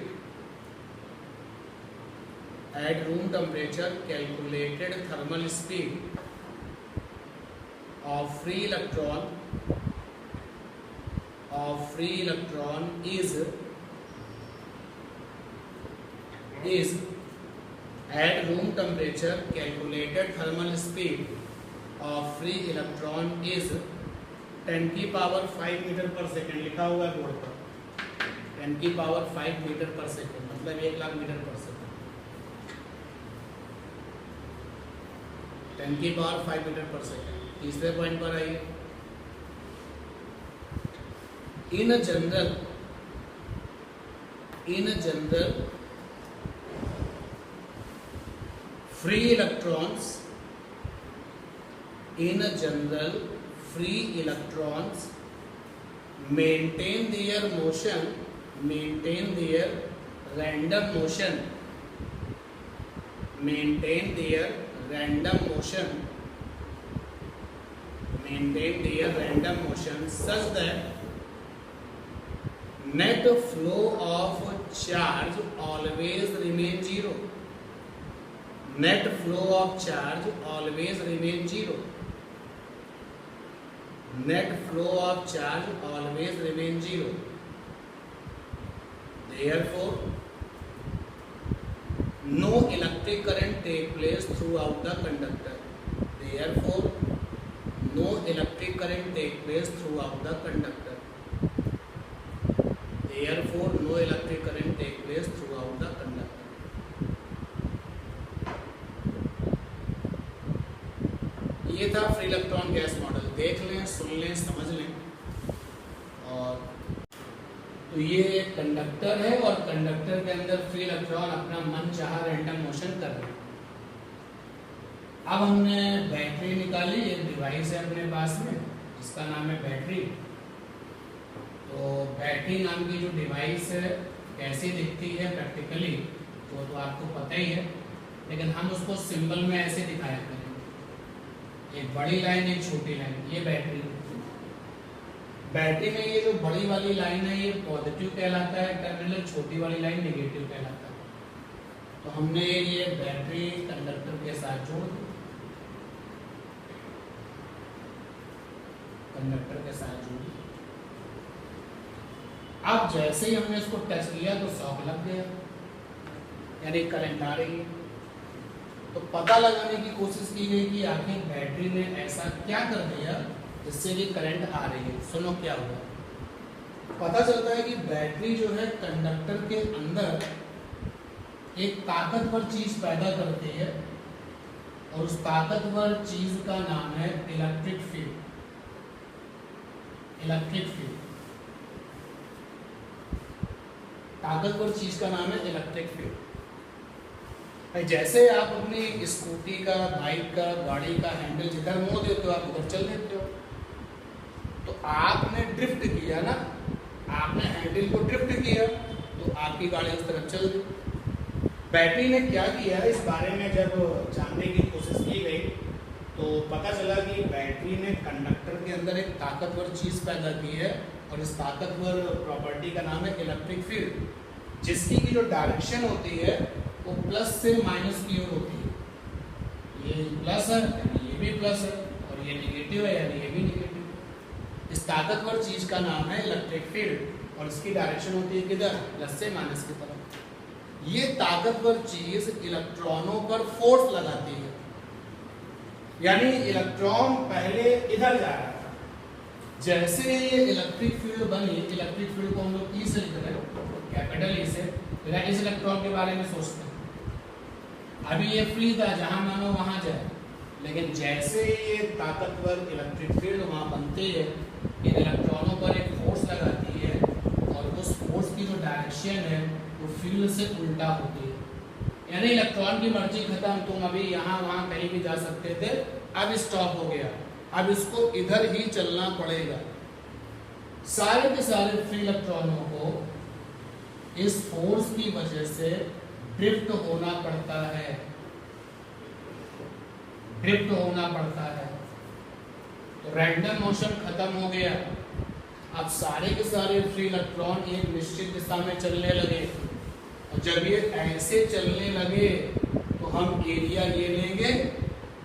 at room temperature calculated thermal speed of free electron is at room temperature calculated thermal speed of free electron is 10 की power 5 metre पर second लिखा हुआ है board पर, 10 की power 5 metre पर second मतलब 1 lakh metre पर सेकेंड, 10 की पावर 5 मीटर पर सेकेंड। तीसरे पॉइंट पर आइए, in general free electrons maintain their random motion such that net flow of charge always remain zero. Net flow of charge always remain zero. Net flow of charge always remain zero. Therefore, no electric current take place throughout the conductor. Therefore, no electric current take place throughout the conductor. Therefore, no electric current take place throughout the conductor. ये था free electron gas model, देख लें, सुन लें, समझ लें। और तो ये कंडक्टर है और कंडक्टर के अंदर फ्री इलेक्ट्रॉन अपना मन चाहा रैंडम मोशन कर रहे हैं। अब हमने बैटरी निकाली, एक डिवाइस है अपने पास में जिसका नाम है बैटरी। तो बैटरी नाम की जो डिवाइस है कैसी दिखती है प्रैक्टिकली तो आपको पता ही है, लेकिन हम उसको सिंबल में ऐसे दिखाया करेंगे, एक बड़ी लाइन एक छोटी लाइन, ये बैटरी। बैटरी में ये जो बड़ी वाली लाइन है ये पॉजिटिव कहलाता है टर्मिनल, छोटी वाली लाइन नेगेटिव कहलाता है। तो हमने ये बैटरी कंडक्टर के साथ जोड़ दी, कंडक्टर के साथ जोड़ी। अब जैसे ही हमने इसको टच किया तो शॉक लग गया, यानी करंट आ रही है। तो पता लगाने की कोशिश की गई कि आखिर बैटरी ने ऐसा क्या कर दिया जिससे कि करंट आ रही है। सुनो क्या हुआ। पता चलता है कि बैटरी जो है कंडक्टर के अंदर एक ताकतवर चीज पैदा करती है और उस ताकतवर चीज का नाम है इलेक्ट्रिक फील्ड। इलेक्ट्रिक फील्ड, ताकतवर चीज का नाम है इलेक्ट्रिक फील्ड। जैसे आप अपनी स्कूटी का, बाइक का, गाड़ी का हैंडल जिधर मोड़ देते हो आप उधर चल देते हो। तो आपने ड्रिफ्ट किया ना, आपने हैंडल को ड्रिफ्ट किया तो आपकी गाड़ी उस तरफ चल गई। बैटरी ने क्या किया इस बारे में जब जानने की कोशिश की गई पता चला कि बैटरी ने कंडक्टर के अंदर एक ताकतवर चीज पैदा की है और इस ताकतवर प्रॉपर्टी का नाम है इलेक्ट्रिक फील्ड, जिसकी की जो डायरेक्शन होती है वो प्लस से माइनस की ओर होती है। ये प्लस है यानी ये भी प्लस है और ये नेगेटिव है यानी ये भी नेगेटिव। इस ताकतवर चीज का नाम है इलेक्ट्रिक फील्ड और इसकी डायरेक्शन होती है किधर, प्लस से माइनस की तरफ। ये ताकतवर चीज इलेक्ट्रॉनों पर फोर्स लगाती है, यानी इलेक्ट्रॉन पहले इधर जा रहा था, जैसे ये इलेक्ट्रिक फील्ड बनी, इलेक्ट्रिक फील्ड को हम लोग ई से लिख रहे हैं, कैपिटल ई से, इस इलेक्ट्रॉन के बारे में सोचते हैं। अभी ये फ्री था, जहां मानो वहां जाए, लेकिन जैसे ये ताकतवर इलेक्ट्रिक फील्ड वहां बनती है, इन इलेक्ट्रॉनों पर एक फोर्स लगाती है और उस फोर्स की जो डायरेक्शन है वो फील्ड से उल्टा होती है। यानी इलेक्ट्रॉन की मर्जी खत्म, तुम अभी यहाँ वहां कहीं भी जा सकते थे, अब स्टॉप हो गया, अब इसको इधर ही चलना पड़ेगा। सारे के सारे फ्री इलेक्ट्रॉनों को इस फोर्स की वजह से ड्रिफ्ट होना पड़ता है, ड्रिफ्ट होना पड़ता है। तो रैंडम मोशन खत्म हो गया, अब सारे के सारे फ्री इलेक्ट्रॉन एक निश्चित दिशा में चलने लगे और जब ये ऐसे चलने लगे तो हम एरिया ये लेंगे,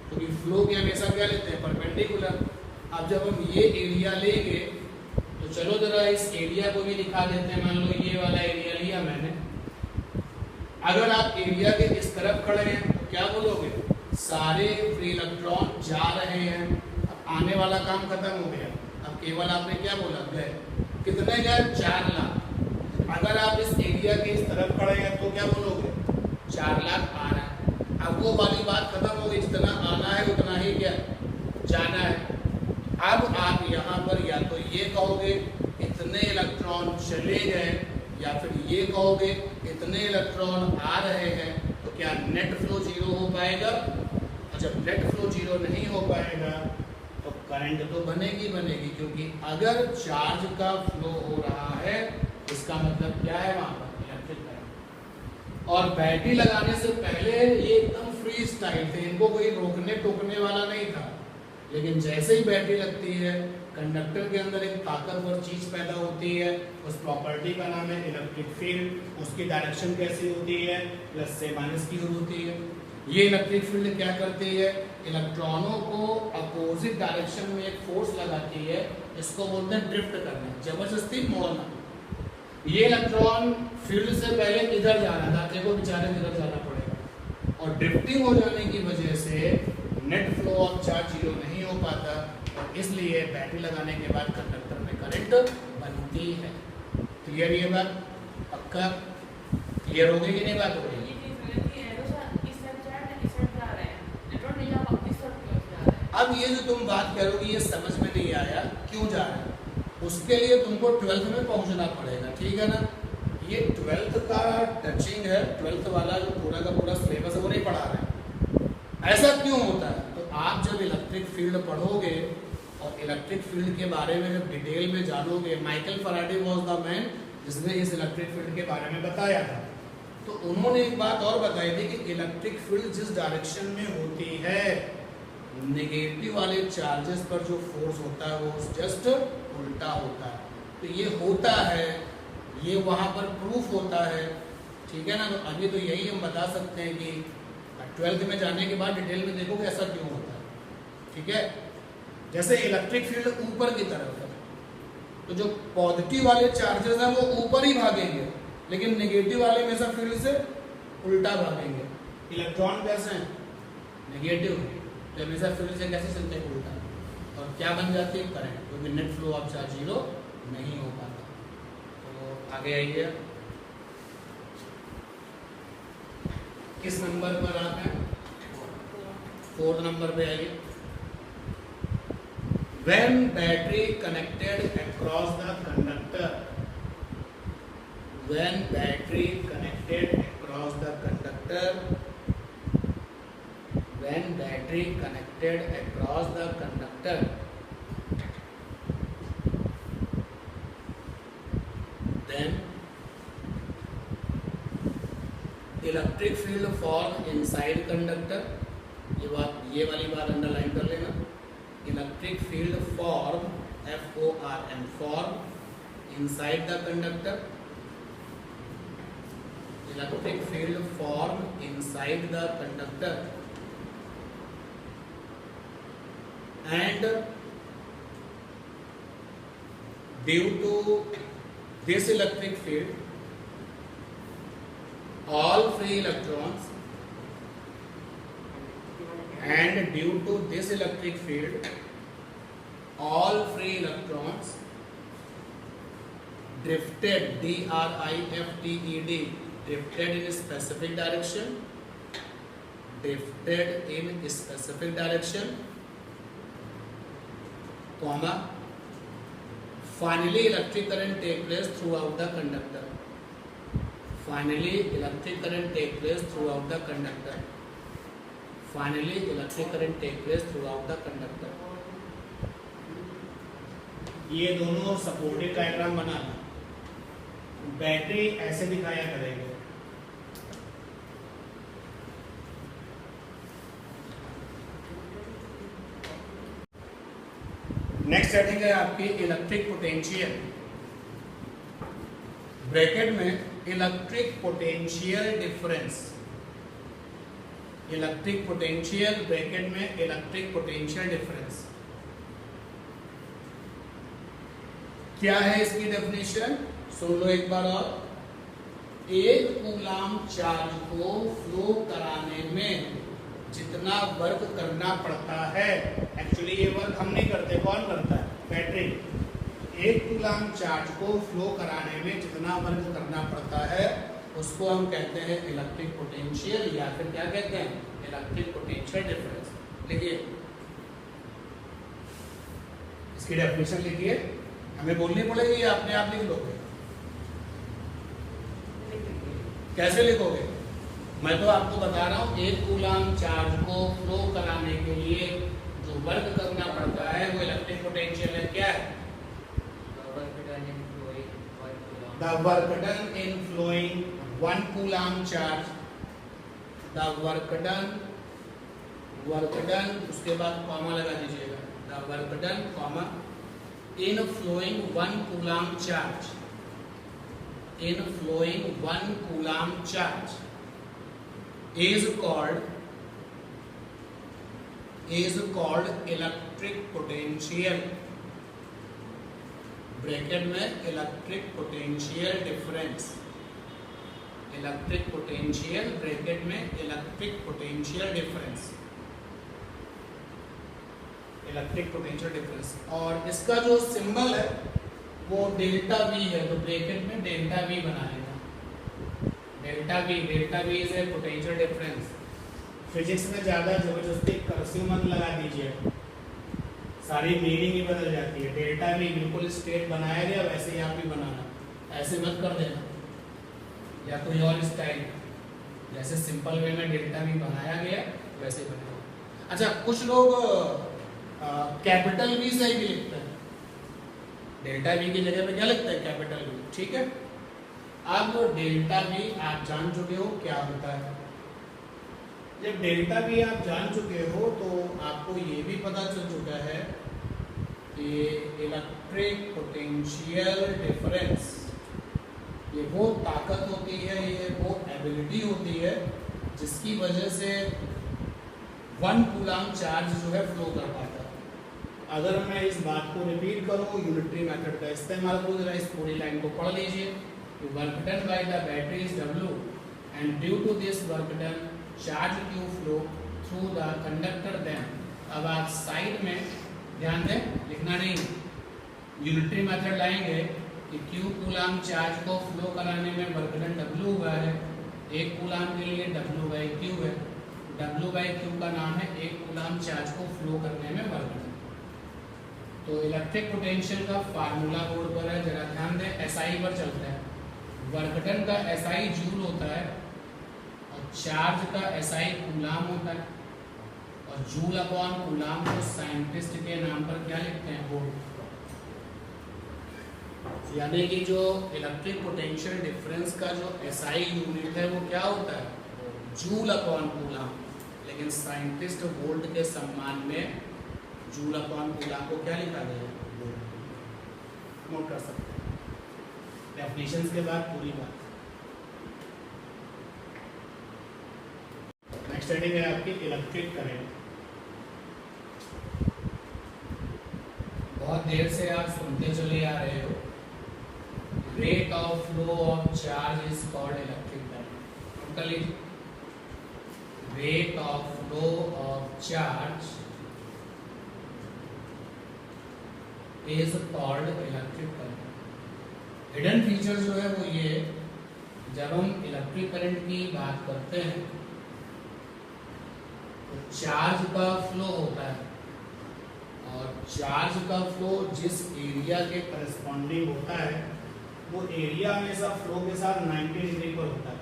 क्योंकि फ्लो के हमेशा क्या लेते हैं, परपेंडिकुलर। अब जब हम ये एरिया लेंगे तो चलो जरा इस एरिया को भी दिखा देते हैं। मान लो ये वाला एरिया लिया मैंने, अगर आप एरिया के इस तरफ खड़े हैं तो क्या बोलोगे, सारे फ्री इलेक्ट्रॉन जा रहे हैं, अब आने वाला काम खत्म हो गया, अब केवल आपने क्या बोला, गए। कितने गए, 4 लाख। अगर आप इस एरिया के इस तरफ खड़े हैं तो क्या बोलोगे, 4 लाख आ रहा है। अब वो वाली बात खत्म हो गई, जितना आना है उतना ही क्या जाना है। अब आप यहाँ पर या तो ये कहोगे इतने इलेक्ट्रॉन चले गए, या फिर ये कहोगे इतने इलेक्ट्रॉन आ रहे हैं, तो क्या नेट फ्लो जीरो हो पाएगा। और जब नेट फ्लो जीरो नहीं हो पाएगा तो करंट तो बनेगी, क्योंकि अगर चार्ज का फ्लो हो रहा है इसका मतलब क्या है, वहां पर इलेक्ट्रिक करंट। और बैटरी लगाने से पहले ये एकदम फ्री स्टाइल थे, इनको कोई रोकने टोकने वाला नहीं था। लेकिन जैसे ही बैटरी लगती है, कंडक्टर के अंदर एक ताकतवर चीज पैदा होती है, उस प्रॉपर्टी का नाम है इलेक्ट्रिक फील्ड। उसकी डायरेक्शन कैसी होती है, प्लस से माइनस की ओर होती है। ये इलेक्ट्रिक फील्ड क्या करती है, इलेक्ट्रॉनों को अपोजिट डायरेक्शन में एक फोर्स लगाती है, इसको बोलते हैं ड्रिफ्ट करना, जबरदस्ती मोड़ना। ये इलेक्ट्रॉन फील्ड से पहले इधर जा रहा था, देखो बेचारे इधर जाना पड़ेगा, और ड्रिफ्टिंग हो जाने की वजह से net flow of charge zero नहीं हो पाता, और इसलिए बैटरी लगाने के बाद कंडक्टर में करंट बनती है। क्लियर ये बात, पक्का क्लियर हो गई कि नहीं बात हो गई। अब ये जो तुम बात करोगी ये समझ में नहीं आया क्यों जा रहा है, उसके लिए तुमको 12th में पहुंचना पड़ेगा, ठीक है ना। ये 12th का टचिंग है, 12th वाला जो पूरा का पूरा सिलेबस है वो नहीं पढ़ा रहे हैं। ऐसा क्यों होता है, तो आप जब इलेक्ट्रिक फील्ड पढ़ोगे और इलेक्ट्रिक फील्ड के बारे में जब डिटेल में जानोगे, Michael Faraday was the man जिसने इस इलेक्ट्रिक फील्ड के बारे में बताया था। तो उन्होंने एक बात और बताई थी कि इलेक्ट्रिक फील्ड जिस डायरेक्शन में होती है, नेगेटिव वाले चार्जेस पर जो फोर्स होता है वो जस्ट उल्टा होता है। तो ये होता है, ये वहाँ पर प्रूफ होता है, ठीक है ना। तो अभी तो यही हम बता सकते हैं कि 12th में जाने के बाद डिटेल में देखोगे ऐसा क्यों होता है, ठीक है। जैसे इलेक्ट्रिक फील्ड ऊपर की तरफ है, तो जो पॉजिटिव वाले चार्जेस हैं वो ऊपर ही भागेंगे, लेकिन नेगेटिव वाले में से फील्ड से उल्टा भागेंगे। इलेक्ट्रॉन कैसे हैं, नेगेटिव है, तो हमेशा फील्ड से कैसे चलते हैं, उल्टा, और क्या बन जाती है, करंट, क्योंकि net flow of charge zero नहीं हो पाता। तो आगे आइए, किस नंबर पर आप हैं, 4th नंबर पे आइए। When battery connected across the conductor, when battery connected across the conductor, when battery connected across the conductor, then electric field form inside conductor। ये वाली बात अंडरलाइन कर लेना। Electric field form FORM form inside the conductor, electric field form inside the conductor and due to this electric field all free electrons and due to this electric field all free electrons drifted drifted drifted in specific direction, drifted in specific direction comma finally electric current take place throughout the conductor, finally electric current take place throughout the conductor, finally electric current take place throughout the conductor। ये दोनों supportive diagram बनाना, battery ऐसे दिखाया करेंगे। Next setting है आपकी electric potential. Bracket में electric potential difference, electric potential bracket में electric potential difference क्या है, इसकी डेफिनेशन सुन लो एक बार और। एक कूलाम चार्ज को फ्लो कराने में जितना वर्क करना पड़ता है, एक्चुअली ये वर्क हम नहीं करते, कौन करता है, बैटरी। एक कूलाम चार्ज को फ्लो कराने में जितना वर्क करना पड़ता है उसको हम कहते हैं इलेक्ट्रिक पोटेंशियल, या फिर क्या कहते हैं, इलेक्ट्रिक पोटेंशियल डिफरेंस। लिखिए इसकी डेफिनेशन लिखिए, हमें बोलनी पड़ेगी या अपने आप लिख लोगे? कैसे लिखोगे? मैं तो आपको बता रहा हूँ, एक कूलाम चार्ज को फ्लो कराने के लिए जो वर्क करना पड़ता है वो इलेक्ट्रिक पोटेंशियल है। क्या है? The work done in flowing 1 coulomb charge, the work done, उसके बाद कॉमा लगा दीजिएगा, the work done, comma, in flowing 1 coulomb charge, in flowing 1 coulomb charge is called electric potential। Bracket में electric potential difference, electric potential bracket में electric potential difference, electric potential difference. और इसका जो symbol है वो delta we है, तो bracket में डेल्टा वी बनाएगा, delta we is a potential difference. Physics में ज्यादा जबरदस्ती कर्सिव मत लगा दीजिए, सारी मीनिंग ही बदल जाती है। डेल्टा भी बिल्कुल स्ट्रेट बनाया गया, वैसे ही आप भी बनाना, ऐसे मत कर देना, या कोई और स्टाइल, जैसे सिंपल वे में डेल्टा भी बनाया गया वैसे ही बनेगा। अच्छा, कुछ लोग कैपिटल वी से भी लिखते हैं, डेल्टा वी की जगह पे क्या लिखते हैं, कैपिटल वी, ठीक है। अब डेल्टा वी आप जान चुके हो क्या होता है। जब डेल्टा भी आप जान चुके हो तो आपको ये भी पता चल चुका है कि इलेक्ट्रिक पोटेंशियल डिफरेंस ये वो ताकत होती है, ये वो एबिलिटी होती है जिसकी वजह से 1 कूलाम चार्ज जो है फ्लो कर पाता है। अगर मैं इस बात को रिपीट करूँ, यूनिटरी मेथड का इस्तेमाल करूँ, जरा इस पूरी लाइन को पढ़ लीजिए। Work done by the battery is W and due to this work done charge Q flow through the conductor then. अब आप साइड में ध्यान दें, लिखना नहीं, यूनिटरी मेथड लाएंगे कि Q कूलाम चार्ज को फ्लो कराने में वर्क डन W हुआ है, एक कूलाम के लिए W बाई Q है, W बाई Q का नाम है एक कूलाम चार्ज को फ्लो करने में वर्क डन। तो इलेक्ट्रिक पोटेंशियल का फार्मूला बोर्ड पर है, जरा ध्यान दें, SI पर चलता है। वर्क डन का SI जूल होता है और चार्ज का SI कूलाम होता है, और जूल अपॉन कूलाम को साइंटिस्ट के नाम पर क्या लिखते हैं, वोल्ट। यानी कि जो इलेक्ट्रिक पोटेंशियल डिफरेंस का जो SI यूनिट है वो क्या होता है, जूल अपॉन कूलाम। लेकिन साइंटिस्ट वोल्ट के सम्मान में जूल अपॉन कूलम को क्या लिखा गया है, नोट कर सकते हैं डेफिनेशंस के बाद पूरी बात। नेक्स्ट हेडिंग है आपकी इलेक्ट्रिक करंट। बहुत देर से आप सुनते चले आ रहे हो, rate of flow of charge is called electric current. Note कर लीजिए, rate of flow of charge is called electric current. Hidden feature जो है वो ये, जब हम इलेक्ट्रिक करंट की बात करते हैं तो चार्ज का फ्लो होता है, और चार्ज का फ्लो जिस एरिया के करस्पॉन्डिंग होता है वो एरिया हमेशा फ्लो के साथ 90 डिग्री पर होता है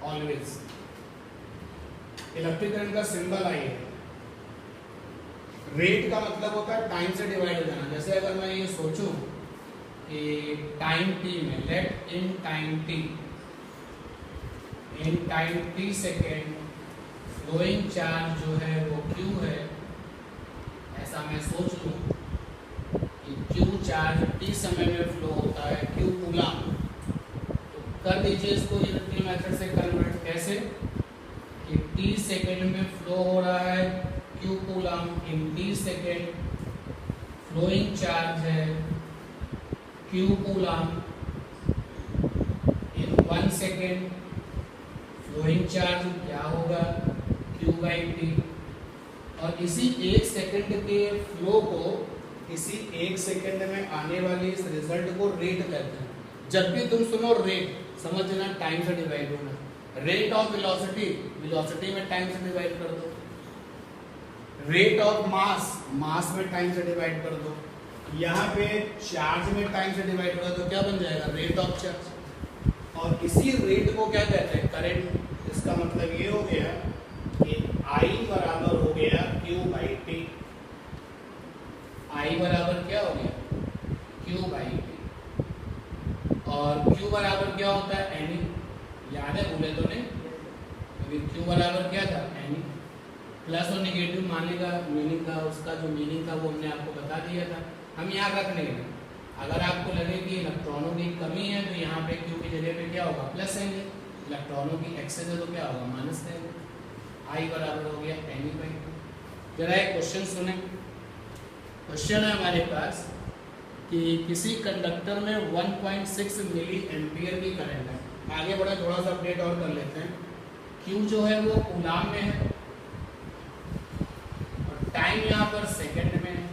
ऑलवेज। इलेक्ट्रिक करंट का सिंबल आई है। रेट का मतलब होता है टाइम से डिवाइड हो जाना। जैसे अगर मैं ये सोचूं कि टाइम t में, let in time t second flowing charge जो है वो q है, ऐसा मैं सोच लूं कि q चार्ज t समय में फ्लो होता है, q कूलम, तो कर दीजिए इसको यूनिटरी मेथड से कन्वर्ट। कैसे कि t सेकेंड में फ्लो हो रहा है q कूलम इन t सेकेंड, फ्लोइंग चार्ज है q कूलम इन 1 सेकेंड, फ्लोइंग चार्ज क्या होगा q बाई टी। और इसी 1 सेकेंड के फ्लो को, इसी 1 सेकेंड में आने वाली इस रिजल्ट को रेट कहते हैं। जब भी तुम सुनो रेट, समझना टाइम से डिवाइड होना। रेट ऑफ वेलोसिटी, वेलोसिटी में टाइम से डिवाइड कर दो। रेट ऑफ मास, मास में टाइम से डिवाइड कर दो। यहाँ पे चार्ज में टाइम से डिवाइड कर दो, क्या बन जाएगा रेट ऑफ चार्ज। और इसी रेट को क्या कहते हैं करंट। इसका मतलब ये हो गया कि I बराबर हो गया Q बाई टी। I बराबर क्या हो गया Q बाई टी। और Q बराबर क्या होता है एनी, याद है भूले तो नहीं, क्योंकि Q बराबर क्या था एनी। प्लस और निगेटिव मानने का मीनिंग का, उसका जो मीनिंग था वो हमने आपको बता दिया था, हम यहाँ रख लेंगे। अगर आपको लगे कि इलेक्ट्रॉनों की कमी है तो यहाँ पे Q की जगह पे क्या होगा प्लस आएंगे, इलेक्ट्रॉनों की एक्सेस है तो क्या होगा माइनस देंगे। I बराबर हो गया एनी बाई टू। जरा एक क्वेश्चन सुने। क्वेश्चन है हमारे पास कि किसी कंडक्टर में 1.6 मिली एम्पियर की करंट है। आगे बढ़े, थोड़ा सा अपडेट और कर लेते हैं। Q जो है वो कूलम में है और टाइम यहाँ पर सेकंड में है,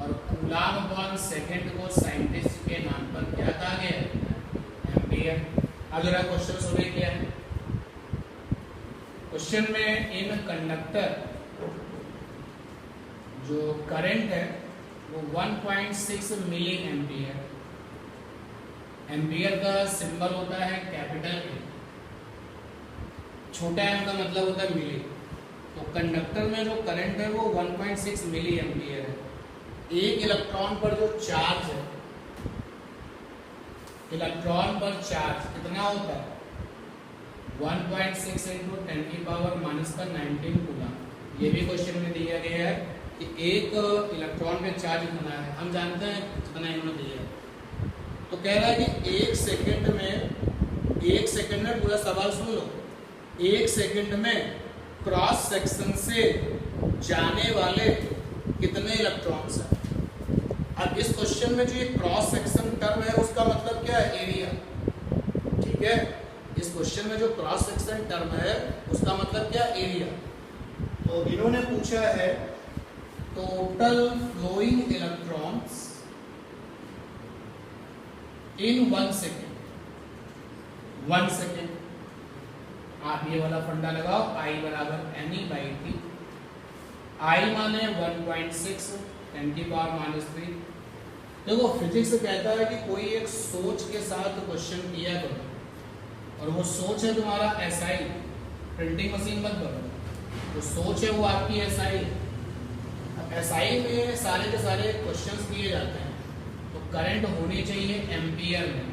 और कूलम अपॉन सेकंड को साइंटिस्ट के नाम पर क्या कहा गया है एम्पियर। अब जरा क्वेश्चन सुने क्या है। क्वेश्चन में इन कंडक्टर जो करंट है वो 1.6 मिली एम्पियर, एम्पियर का सिंबल होता है कैपिटल ए, छोटा एम का मतलब होता है मिली। तो कंडक्टर में जो करंट है वो 1.6 मिली एम्पियर है। एक इलेक्ट्रॉन पर जो चार्ज है, इलेक्ट्रॉन पर चार्ज कितना होता है 1.6 इंटू 10 की पावर माइनस का 19 कूलम। ये भी क्वेश्चन में दिया गया है कि एक इलेक्ट्रॉन पे चार्ज कितना है, हम जानते हैं कितना इन्होंने दिया है। तो कह रहा है कि एक सेकंड में पूरा सवाल सुन लो, एक सेकंड में क्रॉस सेक्शन से जाने वाले कितने इलेक्ट्रॉन्स हैं। अब इस क्वेश्चन में जो ये क्रॉस सेक्शन टर्म है उसका मतलब क्या है एरिया, ठीक है। इस क्वेश्चन में जो क्रॉस सेक्शन टर्म है उसका मतलब क्या एरिया। तो इन्होंने पूछा है total flowing electrons in 1 second. 1 second आप ये वाला फंडा लगाओ, I बराबर एनी बाई टी। I माने 1.6 10 की पावर माइनस 3। देखो फिजिक्स कहता है कि कोई एक सोच के साथ क्वेश्चन किया करो, और वो सोच है तुम्हारा SI, प्रिंटिंग मशीन मत करो, तो सोच है वो आपकी SI। अब SI में सारे के सारे क्वेश्चंस किए जाते हैं, तो करंट होनी चाहिए एम्पियर में,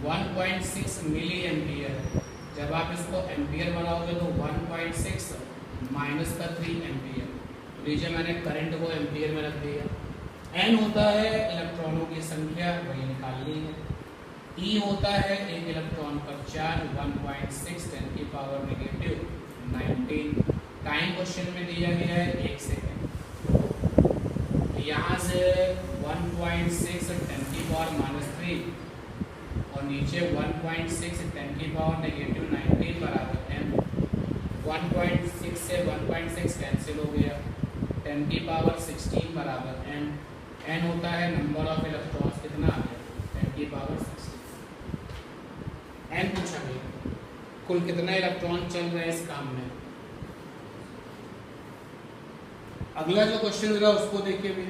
1.6 मिली एम्पियर। जब आप इसको एम्पियर बनाओगे तो 1.6 माइनस का 3 एम्पियर। तो नीचे मैंने करंट को एम्पियर में रख दिया। n होता है इलेक्ट्रॉनों की संख्या, वही निकालनी है। e होता है एक इलेक्ट्रॉन पर चार्ज 1.6 10 की पावर नेगेटिव 19। टाइम क्वेश्चन में दिया गया है 1 सेकेंड। यहाँ से 1.6 10 की पावर -3 और नीचे 1.6 10 की पावर नेगेटिव 19 बराबर m। 1.6 से 1.6 कैंसिल हो गया, 10 की पावर 16 बराबर n। n होता है नंबर ऑफ इलेक्ट्रॉन्स, कितना आ गया 10 की पावर 16। n पूछा गया कुल कितने इलेक्ट्रॉन चल रहे हैं इस काम में। अगला जो क्वेश्चन होगा उसको देखिए भी।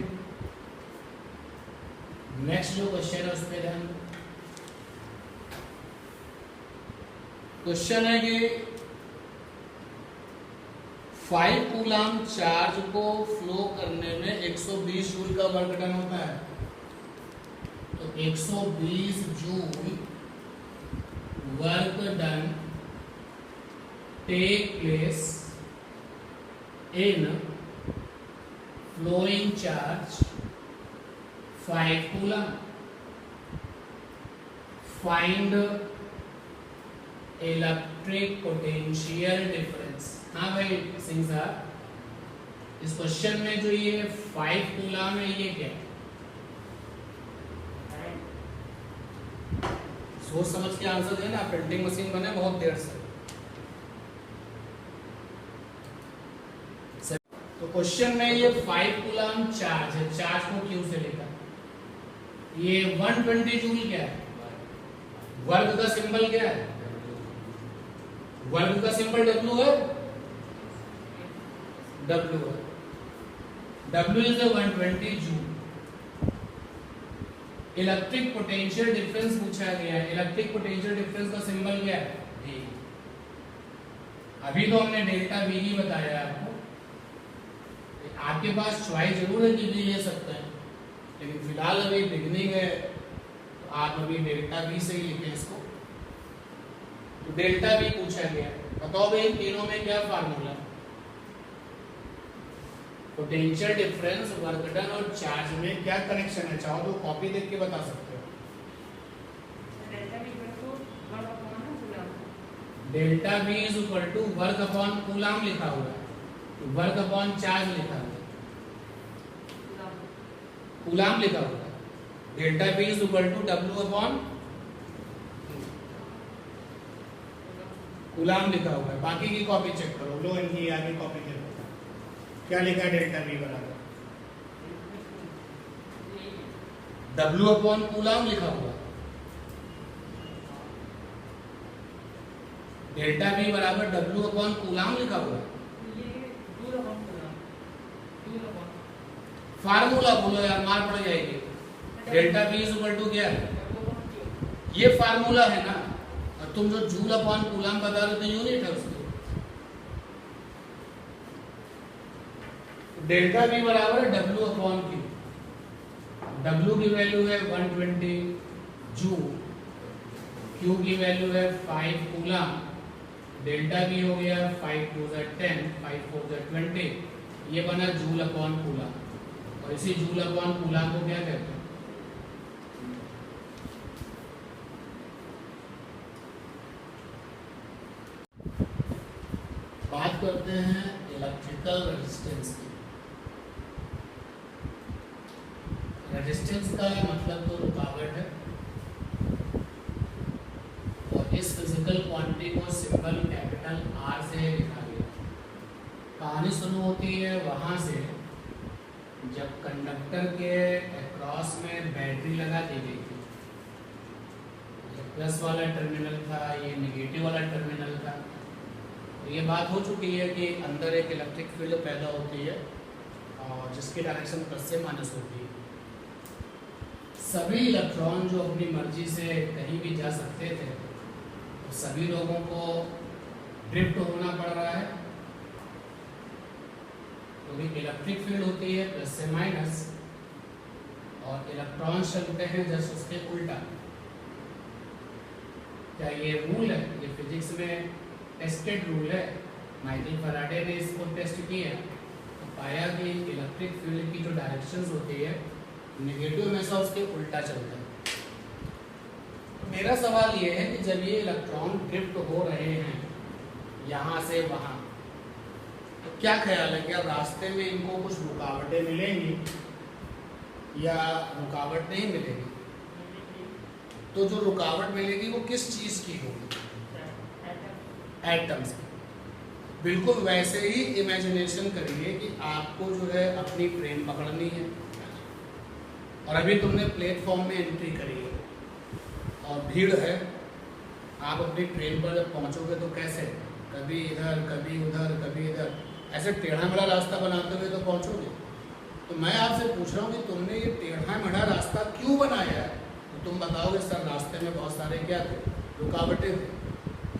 नेक्स्ट जो क्वेश्चन है उस पर ध्यान। क्वेश्चन है कि 5 कूलाम चार्ज को फ्लो करने में 120 जूल का वर्क डन होता है। तो 120 joule work done take place in flowing charge 5 coulomb. Find electric potential difference. हाँ भाई सिंह साहब, इस क्वेश्चन में जो ये 5 कूलम है ये क्या है? सोच समझ के आंसर देना, प्रिंटिंग मशीन बने बहुत देर से। तो क्वेश्चन में ये 5 कूलम चार्ज है, चार्ज को क्यू से लेकर ये 120 जूल क्या है? वर्ग का सिंबल क्या है? वर्ग का सिंबल W है, W है। W is 120 joule. Electric potential difference पूछा गया है। इलेक्ट्रिक पोटेंशियल डिफरेंस का सिंबल क्या है? V। अभी तो हमने डेल्टा V ही बताया आपको। आपके पास चॉइस जरूर है कि भी ले सकते हैं, लेकिन फिलहाल अभी बिगनिंग है तो आप अभी डेल्टा V से ही लिखें इसको। तो डेल्टा V पूछा गया। बताओ भाई तीनों में क्या formula? Potential difference, work done और चार्ज में क्या कनेक्शन है? चाहो तो कॉपी देख के बता सकते हो। Delta V is equal to work upon coulomb लिखा हुआ है, वर्क अपॉन चार्ज लिखा हुआ है, कूलम लिखा हुआ है। Delta V is equal to W upon coulomb लिखा हुआ है। बाकी की कॉपी चेक करो, लो इनकी आगे कॉपी चेक करो क्या लिखा है। डेल्टा V बराबर W अपॉन कूलम लिखा हुआ है। डेल्टा V बराबर W अपॉन कूलम लिखा हुआ है। फार्मूला बोलो यार, मार पड़ जाएगी। Delta V is equal to क्या है? ये फार्मूला है ना, और तुम जो जूल अपॉन कूलम बता रहे थे यूनिट है उसकी। डेल्टा V बराबर है W अपॉन Q। W की वैल्यू है 120 जूल, Q की वैल्यू है 5 कूलम। डेल्टा V हो गया 5 2 10, 5 4 20, ये बना जूल अपॉन कूलम। और इसी जूल अपॉन कूलम को क्या कहते हैं? बात करते हैं इलेक्ट्रिकल रेजिस्टेंस की। रेजिस्टेंस का मतलब तो रुकावट है, और इस फिजिकल क्वांटिटी को सिंबल कैपिटल R से लिखा गया। कहानी शुरू होती है वहां से जब कंडक्टर के अक्रॉस में बैटरी लगा दी गई थी। ये प्लस वाला टर्मिनल था, ये नेगेटिव वाला टर्मिनल था। तो ये बात हो चुकी है कि अंदर एक इलेक्ट्रिक फील्ड पैदा होती है और जिसकी डायरेक्शन प्लस से माइनस होती है। सभी इलेक्ट्रॉन जो अपनी मर्जी से कहीं भी जा सकते थे, तो सभी लोगों को ड्रिफ्ट होना पड़ रहा है, क्योंकि इलेक्ट्रिक फील्ड होती है प्लस से माइनस, और इलेक्ट्रॉन चलते हैं जस्ट उसके उल्टा। क्या ये रूल है? ये फिजिक्स में टेस्टेड रूल है, माइकल फैराडे ने इसको टेस्ट किया तो पाया कि इलेक्ट्रिक फील्ड की जो डायरेक्शंस होती है नेगेटिव हमेशा उसके उल्टा चलता है। तो मेरा सवाल ये है कि जब ये इलेक्ट्रॉन ड्रिफ्ट हो रहे हैं यहाँ से वहाँ, तो क्या ख्याल है, क्या रास्ते में इनको कुछ रुकावटें मिलेंगी या रुकावट नहीं मिलेगी? तो जो रुकावट मिलेगी वो किस चीज़ की होगी? एटम्स की। बिल्कुल वैसे ही इमेजिनेशन करिए कि आपको जो है अपनी ट्रेन पकड़नी है और अभी तुमने प्लेटफॉर्म में एंट्री करी है और भीड़ है। आप अपनी ट्रेन पर जब पहुंचोगे तो कैसे, कभी इधर कभी उधर कभी इधर, ऐसे टेढ़ा मेढ़ा रास्ता बनाते हुए तो पहुंचोगे। तो मैं आपसे पूछ रहा हूँ कि तुमने ये टेढ़ा मेढ़ा रास्ता क्यों बनाया है? तो तुम बताओगे सर रास्ते में बहुत सारे क्या थे, रुकावटें थे,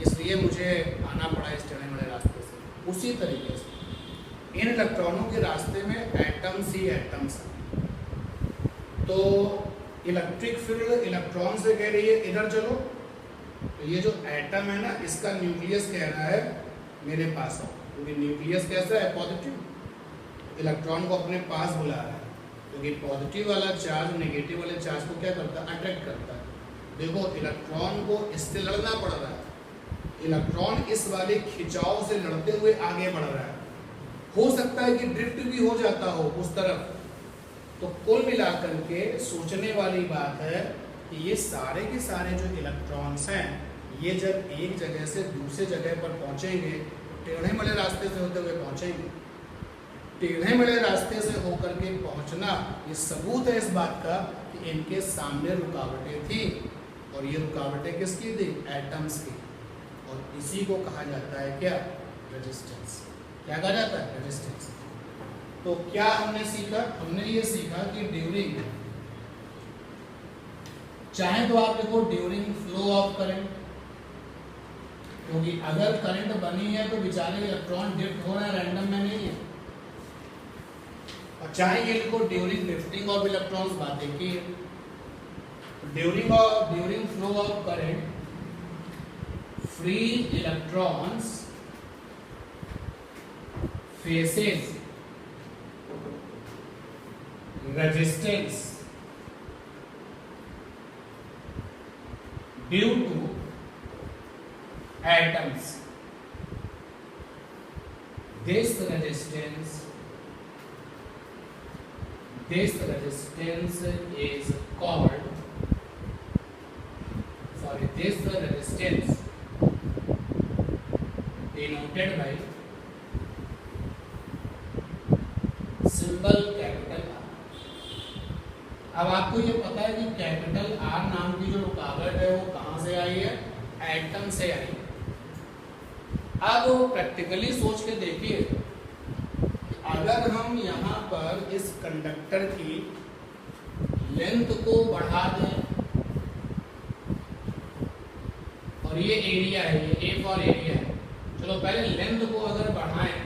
इसलिए मुझे आना पड़ा इस टेढ़े मेढ़े रास्ते से। उसी तरीके से इन इलेक्ट्रॉनों के रास्ते में एटम्स ही एटम्स हैं। तो इलेक्ट्रिक फील्ड इलेक्ट्रॉन से कह रही है इधर चलो, तो ये जो एटम है ना इसका न्यूक्लियस कह रहा है मेरे पास आओ, क्योंकि न्यूक्लियस कैसा है, पॉजिटिव, इलेक्ट्रॉन को अपने पास बुला रहा है, क्योंकि पॉजिटिव वाला चार्ज नेगेटिव वाले चार्ज को क्या करता है, अट्रैक्ट करता है। देखो इलेक्ट्रॉन को इससे लड़ना पड़ रहा है, इलेक्ट्रॉन इस वाले खिंचाव से लड़ते हुए आगे बढ़ रहा है। हो सकता है कि ड्रिफ्ट भी हो जाता हो उस तरफ। तो कुल मिलाकर के सोचने वाली बात है कि ये सारे के सारे जो इलेक्ट्रॉन्स हैं ये जब एक जगह से दूसरे जगह पर पहुंचेंगे तो टेढ़े मेढ़े रास्ते से होते हुए पहुंचेंगे। टेढ़े मेढ़े रास्ते से होकर के पहुंचना ये सबूत है इस बात का कि इनके सामने रुकावटें थी, और ये रुकावटें किसकी थी, एटम्स की। और इसी को कहा जाता है क्या, रेजिस्टेंस। क्या कहा जाता है, रेजिस्टेंस। तो क्या हमने सीखा, हमने ये सीखा कि ड्यूरिंग, चाहे तो आप देखो ड्यूरिंग फ्लो ऑफ करंट, क्योंकि अगर करंट बनी है तो बेचारे इलेक्ट्रॉन ड्रिफ्ट हो रहे हैं, रैंडम में नहीं है। और चाहे ये लिखो ड्यूरिंग लिफ्टिंग ऑफ इलेक्ट्रॉन्स, बातें की during flow of current free electrons faces resistance due to atoms. This resistance is called, this resistance denoted by symbol capital R। अब आपको ये पता है कि कैपिटल R नाम की जो रुकावट है वो कहाँ से आई है, एटम से आई है। अब प्रैक्टिकली सोच के देखिए कि अगर हम यहाँ पर इस कंडक्टर की लेंथ को बढ़ा दें, और ये एरिया है, ये ए फॉर एरिया है, चलो पहले लेंथ को अगर बढ़ाएं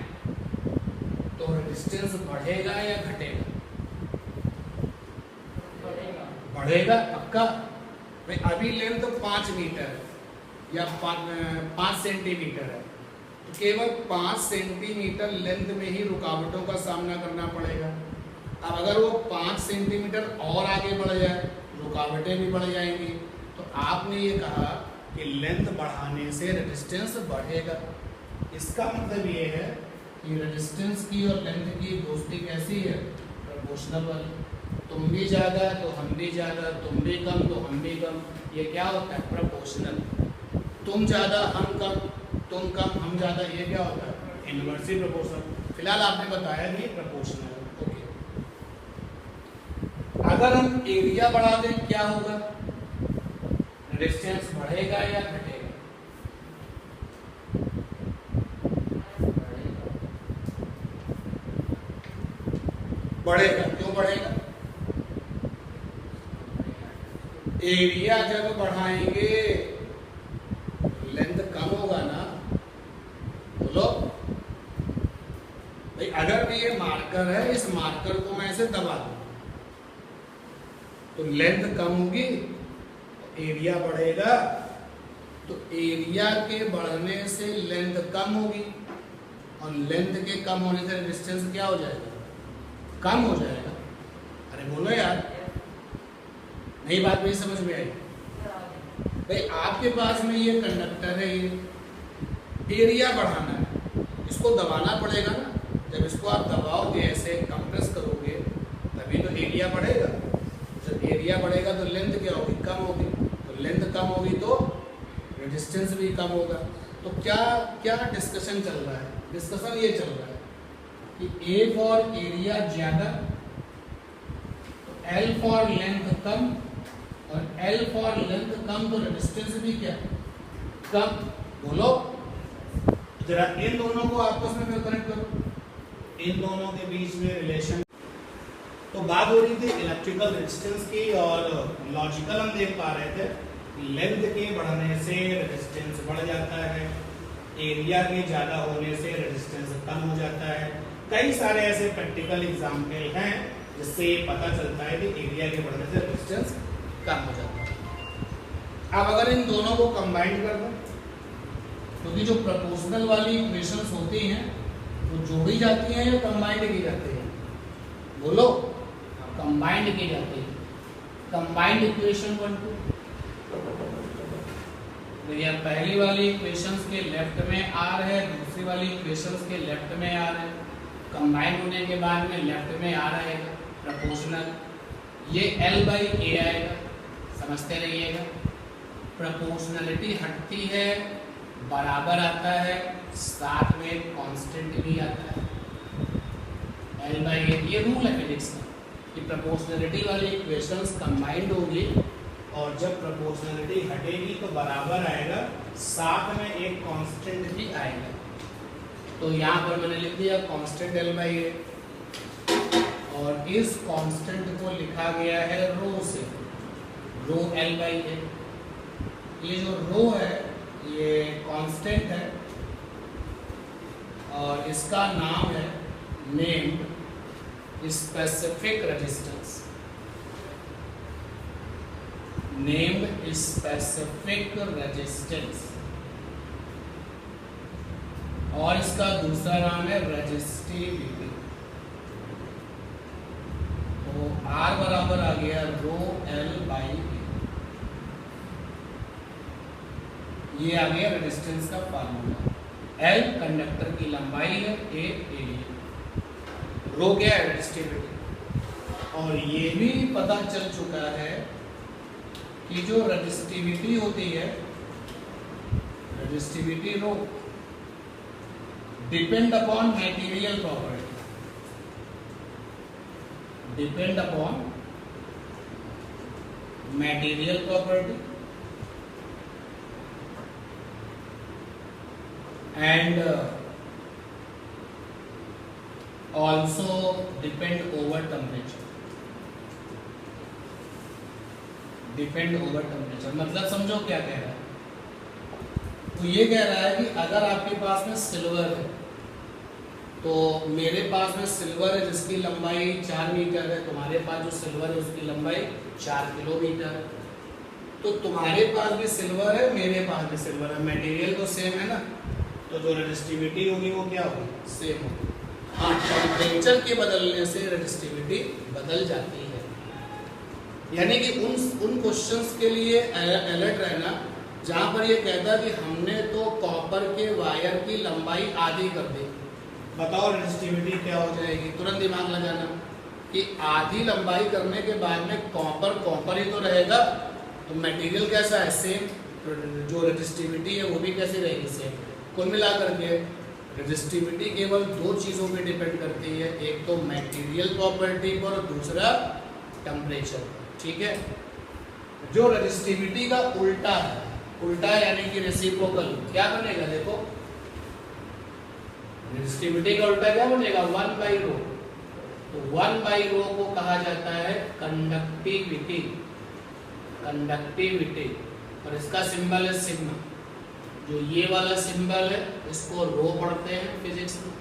तो रेजिस्टेंस बढ़ेगा या घटेगा, बढ़ेगा पक्का। भाई अभी लेंथ 5 मीटर या 5 सेंटीमीटर है, तो केवल 5 सेंटीमीटर लेंथ में ही रुकावटों का सामना करना पड़ेगा। अब अगर वो 5 सेंटीमीटर और आगे बढ़ जाए, रुकावटें भी बढ़ जाएंगी। तो आपने ये कहा कि लेंथ बढ़ाने से रेजिस्टेंस बढ़ेगा। इसका मतलब ये है कि रेजिस्टेंस की और लेंथ की दोस्ती कैसी है, प्रोपोर्शनल वाली। तुम भी ज़्यादा तो हम भी ज़्यादा, तुम भी कम तो हम भी कम, ये क्या होता है, प्रोपोर्शनल। तुम ज़्यादा हम कम, तुम कम हम ज़्यादा, ये क्या होता है, इनवर्सली प्रोपोर्शनल। फिलहाल आपने बताया कि प्रोपोर्शनल है, ओके। अगर हम एरिया बढ़ा दें क्या होगा, रेजिस्टेंस बढ़ेगा या घटेगा, बढ़ेगा। क्यों बढ़ेगा, एरिया जब बढ़ाएंगे लेंथ कम होगा ना। बोलो भाई, अगर ये मार्कर है, इस मार्कर को मैं ऐसे दबा दूं तो लेंथ कम होगी, एरिया बढ़ेगा। तो एरिया के बढ़ने से लेंथ कम होगी, और लेंथ के कम होने से रेजिस्टेंस क्या हो जाएगा, कम हो जाएगा। अरे बोलो यार, नई बात नहीं समझ में आई? भाई आपके पास में ये कंडक्टर है, ये एरिया बढ़ाना है, इसको दबाना पड़ेगा ना। जब इसको आप दबाओगे, ऐसे कंप्रेस करोगे, तभी तो एरिया बढ़ेगा। जब एरिया बढ़ेगा तो लेंथ क्या होगी, कम होगी। तो लेंथ कम होगी तो रेजिस्टेंस भी कम होगा। तो क्या क्या डिस्कशन चल रहा है? डिस्कशन ये चल रहा है कि ए फॉर एरिया ज़्यादा, एल फॉर लेंथ कम, और एल फॉर लेंथ कम तो रेजिस्टेंस भी क्या कम। बोलो जरा, इन दोनों को आपस में फिर कनेक्ट करो, इन दोनों के बीच में रिलेशन। तो बात हो रही थी इलेक्ट्रिकल रेजिस्टेंस की, और लॉजिकल हम देख पा रहे थे लेंथ के बढ़ने से रेजिस्टेंस बढ़ जाता है, एरिया के ज़्यादा होने से रेजिस्टेंस कम हो जाता है। कई सारे ऐसे प्रैक्टिकल एग्जाम्पल हैं जिससे ये पता चलता है कि एरिया के बढ़ने से रेजिस्टेंस कम हो जाता है। अब अगर इन दोनों को कंबाइन कर दो, क्योंकि जो प्रोपोर्शनल वाली इक्वेशंस होती हैं वो जोड़ी जाती हैं या कंबाइंड की जाती है? बोलो, कंबाइंड की जाती है। कंबाइंड इक्वेशन 1 2, तो यह पहली वाली इक्वेशंस के लेफ्ट में आर है, दूसरी वाली इक्वेशंस के लेफ्ट में आर है। कंबाइन होने के बाद में लेफ्ट में आर आएगा प्रोपोर्शनल, ये L बाई ए आएगा, समझते रहिएगा। प्रोपोर्शनलिटी हटती है, बराबर आता है, साथ में कांस्टेंट भी आता है। L बाई ए, ये रूल है फिजिक्स का कि प्रोपोर्शनलिटी वाली इक्वेशंस कंबाइंड होगी, और जब प्रोपोर्शनलिटी हटेगी तो बराबर आएगा, साथ में एक कांस्टेंट भी आएगा। तो यहाँ पर मैंने लिख दिया कांस्टेंट L बाई ए, और इस कांस्टेंट को लिखा गया है रो से, रो L बाई ए। ये जो रो है ये कांस्टेंट है, और इसका नाम है named specific resistance, named specific resistance, और इसका दूसरा नाम है रेजिस्टिविटी। तो R बराबर आ गया रो L बाई ए, ये आ गया रेजिस्टेंस का फार्मूला। L कंडक्टर की लंबाई है, A एरिया, रो क्या है रेजिस्टिविटी। और ये भी पता चल चुका है कि जो रेजिस्टिविटी होती है, resistivity rho depend upon material property, depend upon material property and also depend over temperature, depend over temperature। मतलब समझो क्या कह रहा है? तो ये कह रहा है कि अगर आपके पास में सिल्वर है, तो मेरे पास में सिल्वर है जिसकी लंबाई 4 मीटर है, तुम्हारे पास जो सिल्वर है उसकी लंबाई 4 किलोमीटर है। तो तुम्हारे पास भी सिल्वर है, मेरे पास भी सिल्वर है, मटेरियल तो सेम है ना, तो जो रेजिस्टिविटी होगी वो क्या होगी, सेम होगी। हाँ, टेम्परेचर के बदलने से रेजिस्टिविटी बदल जाती है। यानी कि उन क्वेश्चंस के लिए अलर्ट रहना जहाँ पर ये कहता है कि हमने तो कॉपर के वायर की लंबाई आधी कर दी, बताओ रेजिस्टिविटी क्या हो जाएगी। तुरंत दिमाग लगाना कि आधी लंबाई करने के बाद में कॉपर ही तो रहेगा, तो मटेरियल कैसा है, सेम, जो रेजिस्टिविटी है वो भी कैसी रहेगी, सेम। कुल मिलाकर के रेजिस्टिविटी केवल 2 चीज़ों पे डिपेंड करती है, एक तो मटेरियल प्रॉपर्टी पर और दूसरा टेम्परेचर, ठीक है। जो रेजिस्टिविटी का उल्टा है, उल्टा यानी कि रेसिप्रोकल, क्या बनेगा देखो, रेजिस्टिविटी का उल्टा क्या बनेगा, 1 बाई रो। तो 1 बाई रो को कहा जाता है कंडक्टिविटी, कंडक्टिविटी, और इसका सिंबल है सिग्मा। जो ये वाला सिंबल है इसको रो पढ़ते हैं फिजिक्स में,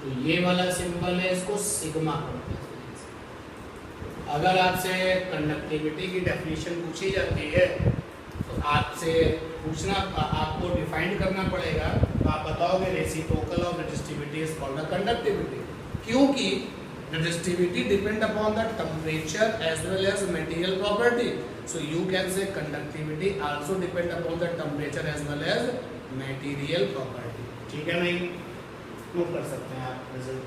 जो ये वाला सिंबल है इसको सिग्मा पढ़ते हैं फिजिक्स में। अगर आपसे कंडक्टिविटी की डेफिनेशन पूछी जाती है तो आपसे पूछना, आपको डिफाइन करना पड़ेगा तो आप बताओगे reciprocal of resistivity is called the conductivity, क्योंकि resistivity depend upon the temperature as well as material property. So you can say conductivity also depend upon the temperature as well as material property. ठीक है नहीं? Note कर सकते हैं आप result.